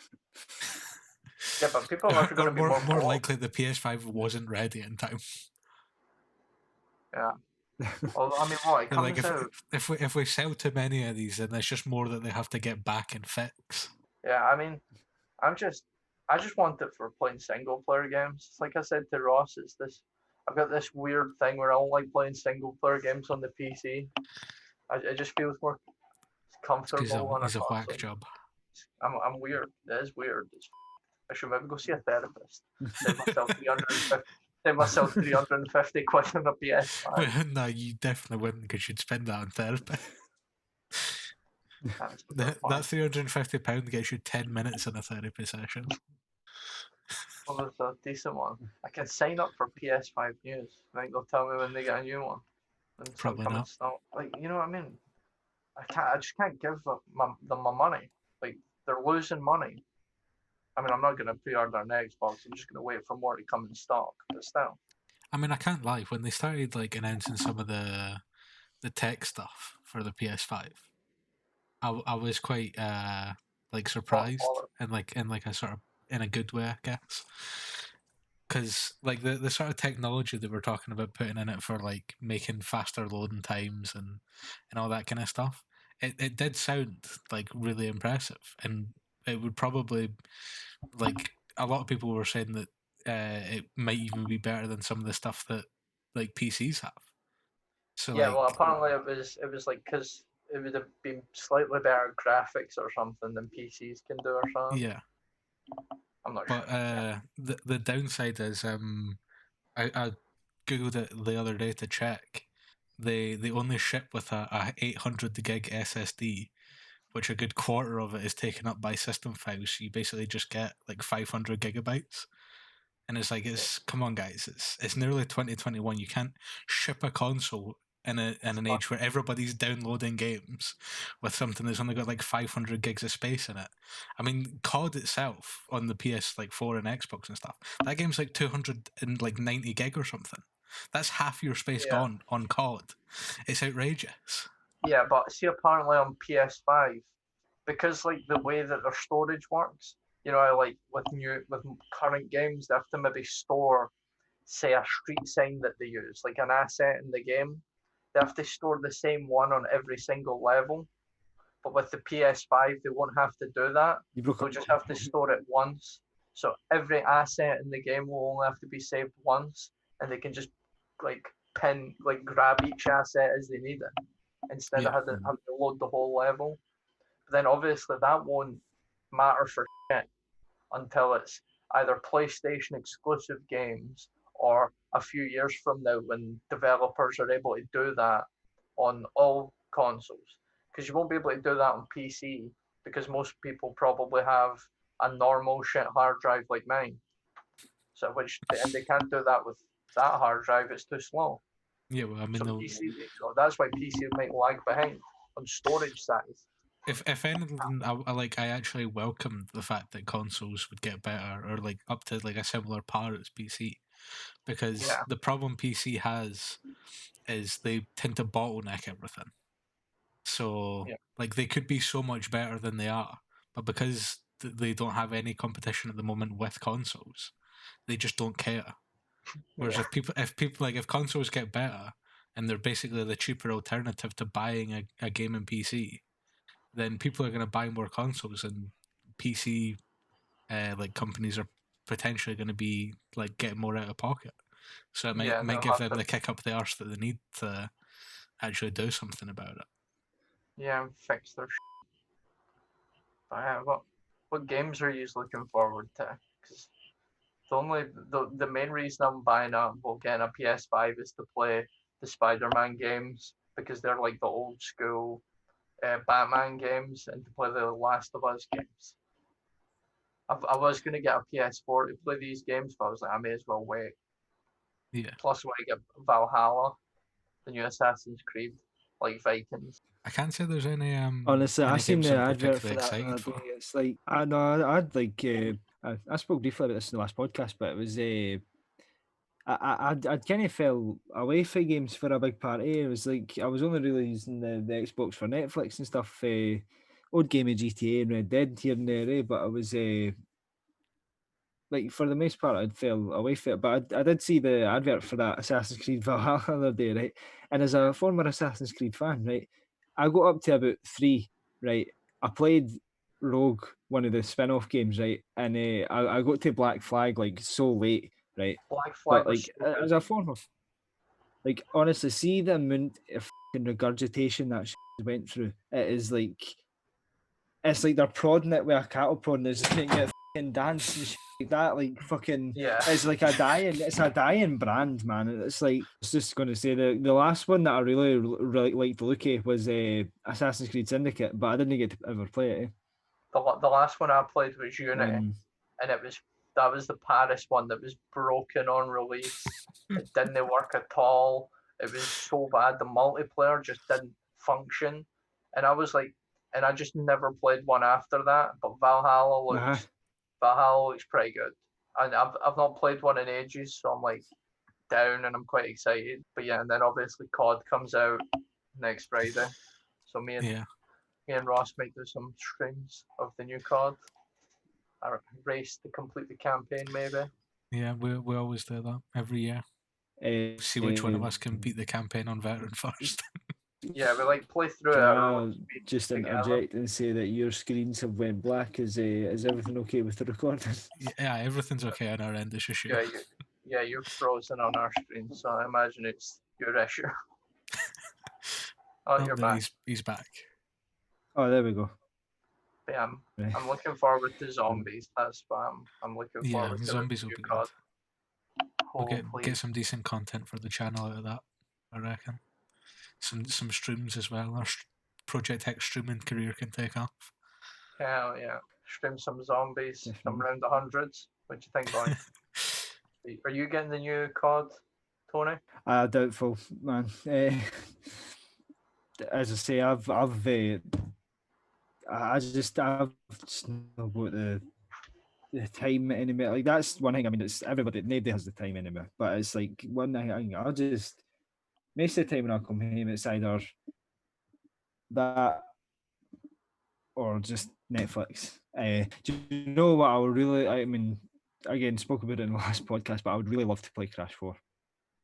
Yeah, but people are going to be more likely the PS5 wasn't ready in time. Yeah. Well, I mean, what it comes out. If we sell too many of these, then it's just more that they have to get back and fix. Yeah, I mean, I just want it for playing single player games. Like I said to Ross, I've got this weird thing where I don't like playing single player games on the PC. It just feels more comfortable on a console. It's a whack job. I'm weird. It is weird. I should maybe go see a therapist. Save myself 350 quid on a PS5. No, you definitely wouldn't, because you'd spend that on therapy. That £350 gets you 10 minutes in a therapy session. Well, it's a decent one. I can sign up for PS5 News. I think they'll tell me when they get a new one. Probably not. Like, you know what I mean? I just can't give them my money. Like, they're losing money. I mean, I'm not going to pre-order an Xbox. I'm just going to wait for more to come in stock. But still. I mean, I can't lie. When they started like announcing some of the tech stuff for the PS5, I was quite like surprised and like in a sort of in a good way, I guess. Because like the sort of technology they were talking about putting in it for like making faster loading times and all that kind of stuff, it did sound like really impressive, and it would probably, like, a lot of people were saying that it might even be better than some of the stuff that like PCs have. So yeah, well, apparently it was like, because it would have been slightly better graphics or something than PCs can do or something. Yeah. I'm not sure. But the downside is, I googled it the other day to check. They only ship with a 800 gig SSD, which a good quarter of it is taken up by system files. So you basically just get like 500 gigabytes. And it's like, come on guys, it's nearly 2021. You can't ship a console in an age where everybody's downloading games with something that's only got like 500 gigs of space in it. I mean, COD itself on the PS4 and Xbox and stuff, that game's like 290 gig or something. That's half your space gone on COD. It's outrageous. Yeah, but see, apparently on PS5, because like the way that their storage works, you know, like with current games, they have to maybe store, say, a street sign that they use, like an asset in the game. They have to store the same one on every single level. But with the PS5, they won't have to do that. They'll just have to store it once. So every asset in the game will only have to be saved once, and they can just grab each asset as they need it, instead of having to load the whole level. But then obviously that won't matter for shit until it's either PlayStation exclusive games or a few years from now when developers are able to do that on all consoles. Because you won't be able to do that on PC because most people probably have a normal shit hard drive like mine. So and they can't do that with that hard drive, it's too slow. Yeah, well, I mean, so that's why PC might lag behind on storage size. If anything, I actually welcomed the fact that consoles would get better or like up to like a similar par as PC, because the problem PC has is they tend to bottleneck everything. So like they could be so much better than they are, but because they don't have any competition at the moment with consoles, they just don't care. Whereas if consoles get better and they're basically the cheaper alternative to buying a gaming PC, then people are going to buy more consoles, and PC like companies are potentially going to be like getting more out of pocket. So it might give them the kick up the arse that they need to actually do something about it. Yeah, and fix their But what games are you looking forward to? Because the main reason I'm buying getting a PS5 is to play the Spider-Man games, because they're like the old school Batman games, and to play the Last of Us games. I was going to get a PS4 to play these games, but I was like, I may as well wait. Yeah. Plus, when I get Valhalla, the new Assassin's Creed, like Vikings. I can't say there's any honestly, any I seen games the I'm advert for particularly that. excited for. It's like I know I'd like I spoke briefly about this in the last podcast, but it was I'd kind of fell away from games for a big part. It was like I was only really using the Xbox for Netflix and stuff. Old game of GTA and Red Dead here and there, but I was like for the most part I'd fell away from it. But I did see the advert for that Assassin's Creed Valhalla the other day, right? And as a former Assassin's Creed fan, right, I got up to about 3, right? I played Rogue, one of the spin-off games, right? And I got to Black Flag like so late, right? Black Flag But like as a former, like honestly, see the amount of fucking regurgitation that went through. It is like it's like they're prodding it with a cattle prod, and there's just getting it fucking dance and shit like that. Like fucking, it's like a dying brand, man. It's like I was just gonna say the last one that I really liked the look of was Assassin's Creed Syndicate, but I didn't get to ever play it. The last one I played was Unity, and that was the Paris one that was broken on release. It didn't work at all. It was so bad. The multiplayer just didn't function, and I was like, and I just never played one after that. But Valhalla looks pretty good, and I've not played one in ages, so I'm like down, and I'm quite excited. But yeah, and then obviously COD comes out next Friday, so me and Ross might do some streams of the new COD. A race to complete the campaign, maybe. Yeah, we always do that every year. See which one of us can beat the campaign on veteran first. Yeah, we like play through it. I'll just interject and say that your screens have went black. Is everything okay with the recording? Yeah, everything's okay on our end. It's just you. You're frozen on our screen, so I imagine it's your issue. You're back. He's back. Oh, there we go. But yeah, I'm looking forward to zombies. That's what I'm looking forward to. Yeah, zombies will be good. We'll get some decent content for the channel out of that, I reckon. Some streams as well. Our Project Hex streaming career can take off. Hell yeah. Stream some zombies, some round the hundreds. What do you think, boy? Are you getting the new COD Tony? Doubtful, man. As I say, I've just not got the time anymore. Like that's one thing. I mean, it's everybody. Nobody has the time anymore. But it's like one thing. I'll just most of the time when I come home, it's either that or just Netflix. Do you know what I would really? I mean, again, spoke about it in the last podcast, but I would really love to play Crash 4.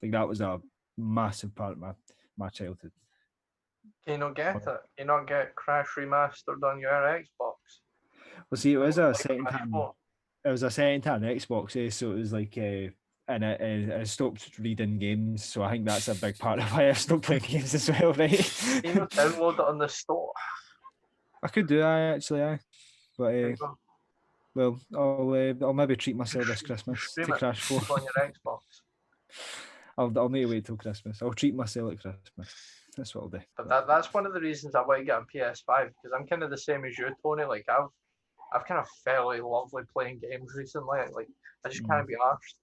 Like that was a massive part of my childhood. Can you not get it? Can you not get Crash Remastered on your Xbox? Well, see, it was a Like second Crash hand. 4? It was a second hand Xbox, so it was like, and I stopped reading games. So I think that's a big part of why I stopped playing games as well, right? Can you not download it on the store? I could do, but There you go. well, I'll maybe treat myself this Christmas Stream to it Crash 4. on your Xbox. I'll need to wait till Christmas. I'll treat myself at Christmas. That's what I'll do. But that's one of the reasons I want to get a PS5, because I'm kind of the same as you, Tony. Like I've kind of fell in love with playing games recently. Like I just can't be arsed.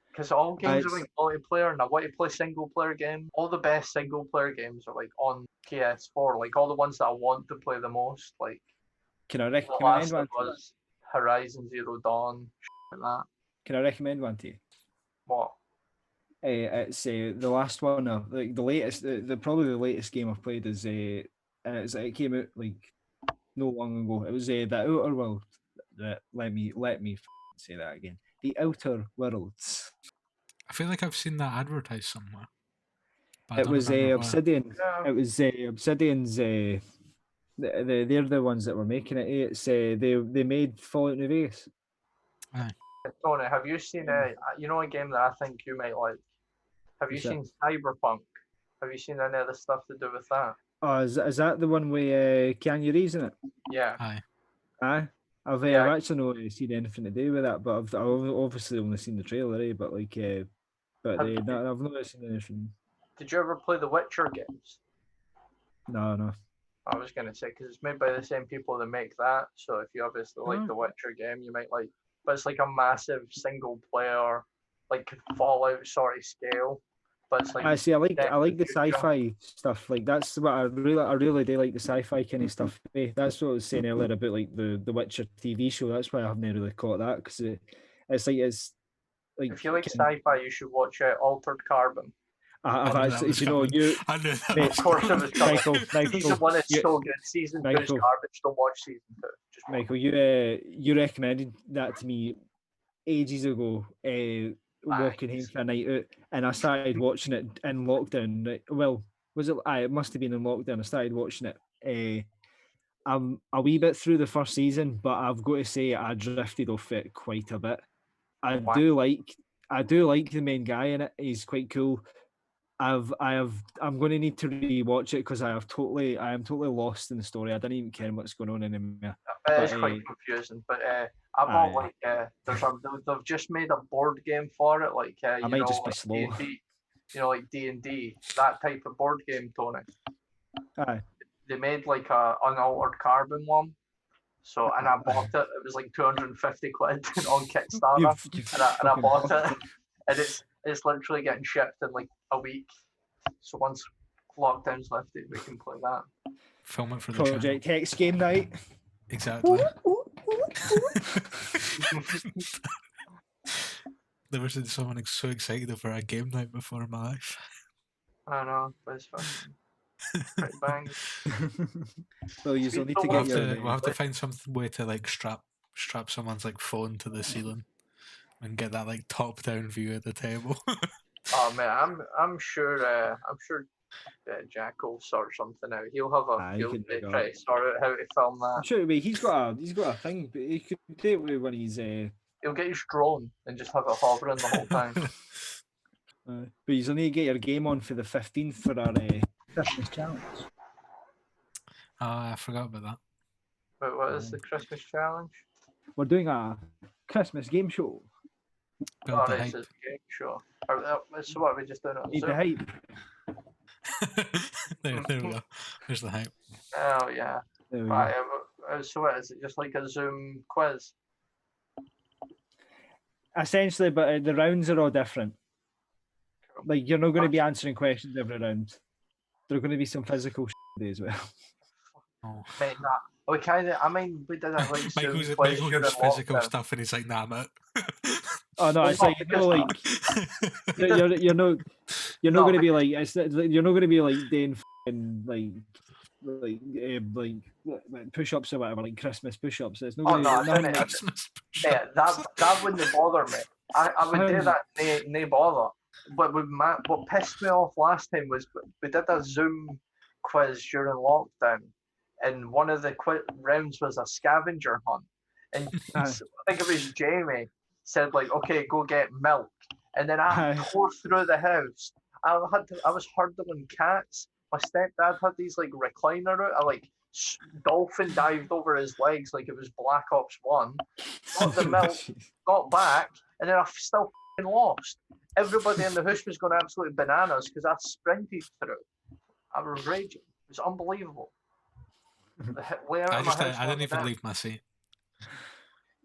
Because all games are like multiplayer, and I want to play single player games. All the best single player games are like on PS4. Like all the ones that I want to play the most. Like Can I The recommend Last one? of Us, Horizon Zero Dawn, like that. Can I recommend one to you? What? It's the last one. Like the latest, probably the latest game I've played is and it came out like no long ago. It was the Outer World. Let me say that again. The Outer Worlds. I feel like I've seen that advertised somewhere. But I It don't was remember where. Obsidian. Yeah. It was Obsidian's. They're the ones that were making it. It's they made Fallout New Vegas. Tony, have you seen a game that I think you might like? Have you What's that? seen Cyberpunk? Have you seen any of the stuff to do with that? Oh, is that the one with Keanu Reeves in it? Yeah. Aye. Aye. I've actually not seen anything to do with that, but I've obviously only seen the trailer, but like, but I've not seen anything. Did you ever play the Witcher games? No. I was gonna say because it's made by the same people that make that. So if you obviously like Oh. the Witcher game, you might like. But it's like a massive single player, like Fallout sort of scale. But it's like I see. I like the future. sci-fi stuff. Like that's what I really do like the sci-fi kind of stuff. That's what I was saying earlier about like the Witcher TV show. That's why I haven't really caught that because it's like. If you like sci-fi, you should watch Altered Carbon. I've I knew that actually, was you know, coming. you. I knew that Mate, was Of course, it was coming. Michael, Season 1 is so good. Season 2 is Michael. garbage. Don't watch season 2. Just watch. Michael, you recommended that to me ages ago, walking home for a night out, and I started watching it in lockdown. Right? Well, was it? It must have been in lockdown. I started watching it. I'm a wee bit through the first season, but I've got to say I drifted off it quite a bit. I do like the main guy in it. He's quite cool. I'm going to need to rewatch it because I am totally lost in the story. I don't even care what's going on anymore. It's quite confusing, but I bought like they've just made a board game for it, like I might just be slow. D&D, like D&D, that type of board game, Tony. Aye. They made like a Unaltered Carbon one, so and I bought it. It was like 250 quid on Kickstarter, and I bought it, and it's literally getting shipped in like a week. So once lockdown's lifted, we can play that. Film it for the Project Hex game night. Exactly. Never seen someone so excited for a game night before in my life. I know, but it's fucking pretty bang. Well, you still need to get We'll have to find some way to like strap someone's like phone to the ceiling and get that like top down view of the table. Oh man, I'm sure Jack will sort something out. He'll have a field day try to sort out how to film that. I'm sure he's got a thing, but he could do it with when he's He'll get his drone and just have it hovering the whole time. But you need to get your game on for the 15th for our Christmas challenge. I forgot about that. But what is the Christmas challenge? We're doing a Christmas game show. Build the This hype. is a game show. So what are we just doing it on Need the Zoom? hype. there we go. There's the hype. Oh yeah. There we go. Right, so what is it? Just like a Zoom quiz? Essentially, but the rounds are all different. like you're not going to be answering questions every round. There are going to be some physical today as well. Oh. Mate, nah. We kind of. I mean, we did it like Michael's Zoom quiz Michael during hears physical lockdown. stuff and he's like, nah, mate. Oh no, Well, it's like like you're not No, going to be like you're not going to be like doing like push-ups or whatever, like Christmas push-ups. It's not Oh going no, to I be didn't. Christmas Yeah, that wouldn't bother me. I would do that, no bother. But what pissed me off last time was we did a Zoom quiz during lockdown, and one of the rounds was a scavenger hunt. And I think it was Jamie said like, "Okay, go get milk," and then I tore through the house. I was hurdling cats. My stepdad had these like recliner out. I like dolphin dived over his legs like it was Black Ops 1. Got the milk, got back, and then I still lost. Everybody in the house was going absolutely bananas because I sprinted through. I was raging. It was unbelievable. I didn't even leave my seat.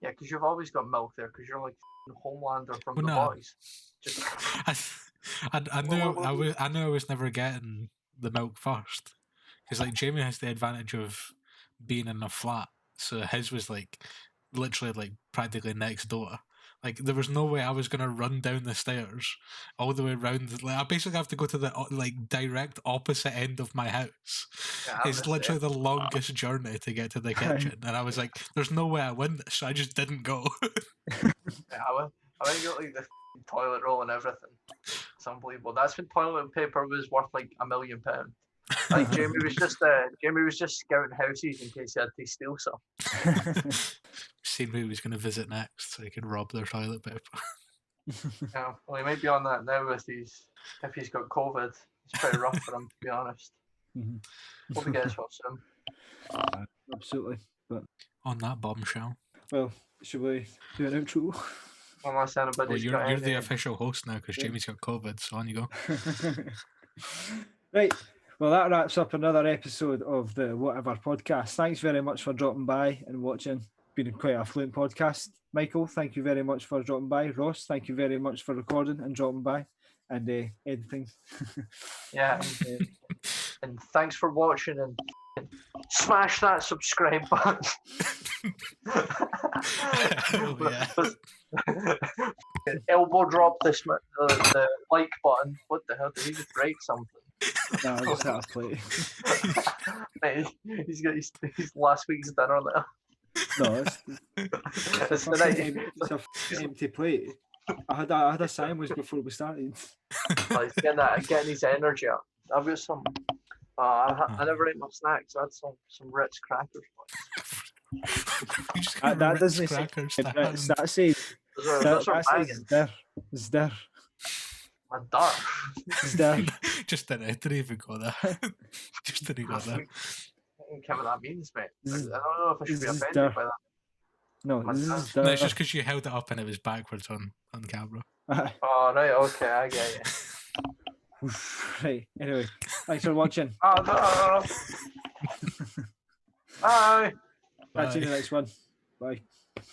Yeah, because you've always got milk there because you're like Homelander from The Boys. Just... I knew I was never getting the milk first because like Jamie has the advantage of being in a flat, so his was like literally like practically next door. Like there was no way I was gonna run down the stairs all the way around. Like I basically have to go to the like direct opposite end of my house. Yeah, it's literally the longest journey to get to the kitchen, and I was like, "There's no way I win this," so I just didn't go. Yeah, I got like the toilet roll and everything. It's unbelievable. That's when toilet paper was worth like £1 million. Like Jamie was just scouting houses in case he had to steal some. Seen who he was going to visit next, so he could rob their toilet paper. Yeah, well, he might be on that now with if he's got COVID. It's pretty rough for him, to be honest. Hope he gets well soon. Absolutely. But on that bombshell. Well, should we do an outro? Unless anybody's you're the official host now because Jamie's got COVID, so on you go. Right. Well, that wraps up another episode of the Whatever podcast. Thanks very much for dropping by and watching. Been quite a fluent podcast. Michael, thank you very much for dropping by. Ross, thank you very much for recording and dropping by and editing. Yeah, and thanks for watching and smash that subscribe button. Elbow drop the like button. What the hell? Did he just break something? No, I just had a plate. He's got his last week's dinner there. No, it's an empty plate. I had a sandwich before we started. He's getting his energy up. I've got some. I never ate my snacks. I had some Ritz crackers. That doesn't say Ritz. That says it's there. My duck. It's there. Just didn't even go there. Just didn't go there. I don't care what that means, mate. I don't know if I should be offended by that. No, it's just because you held it up and it was backwards on camera. Oh, right, okay, I get you. Right, anyway, thanks for watching. Oh, no. Bye. Catch you in the next one. Bye.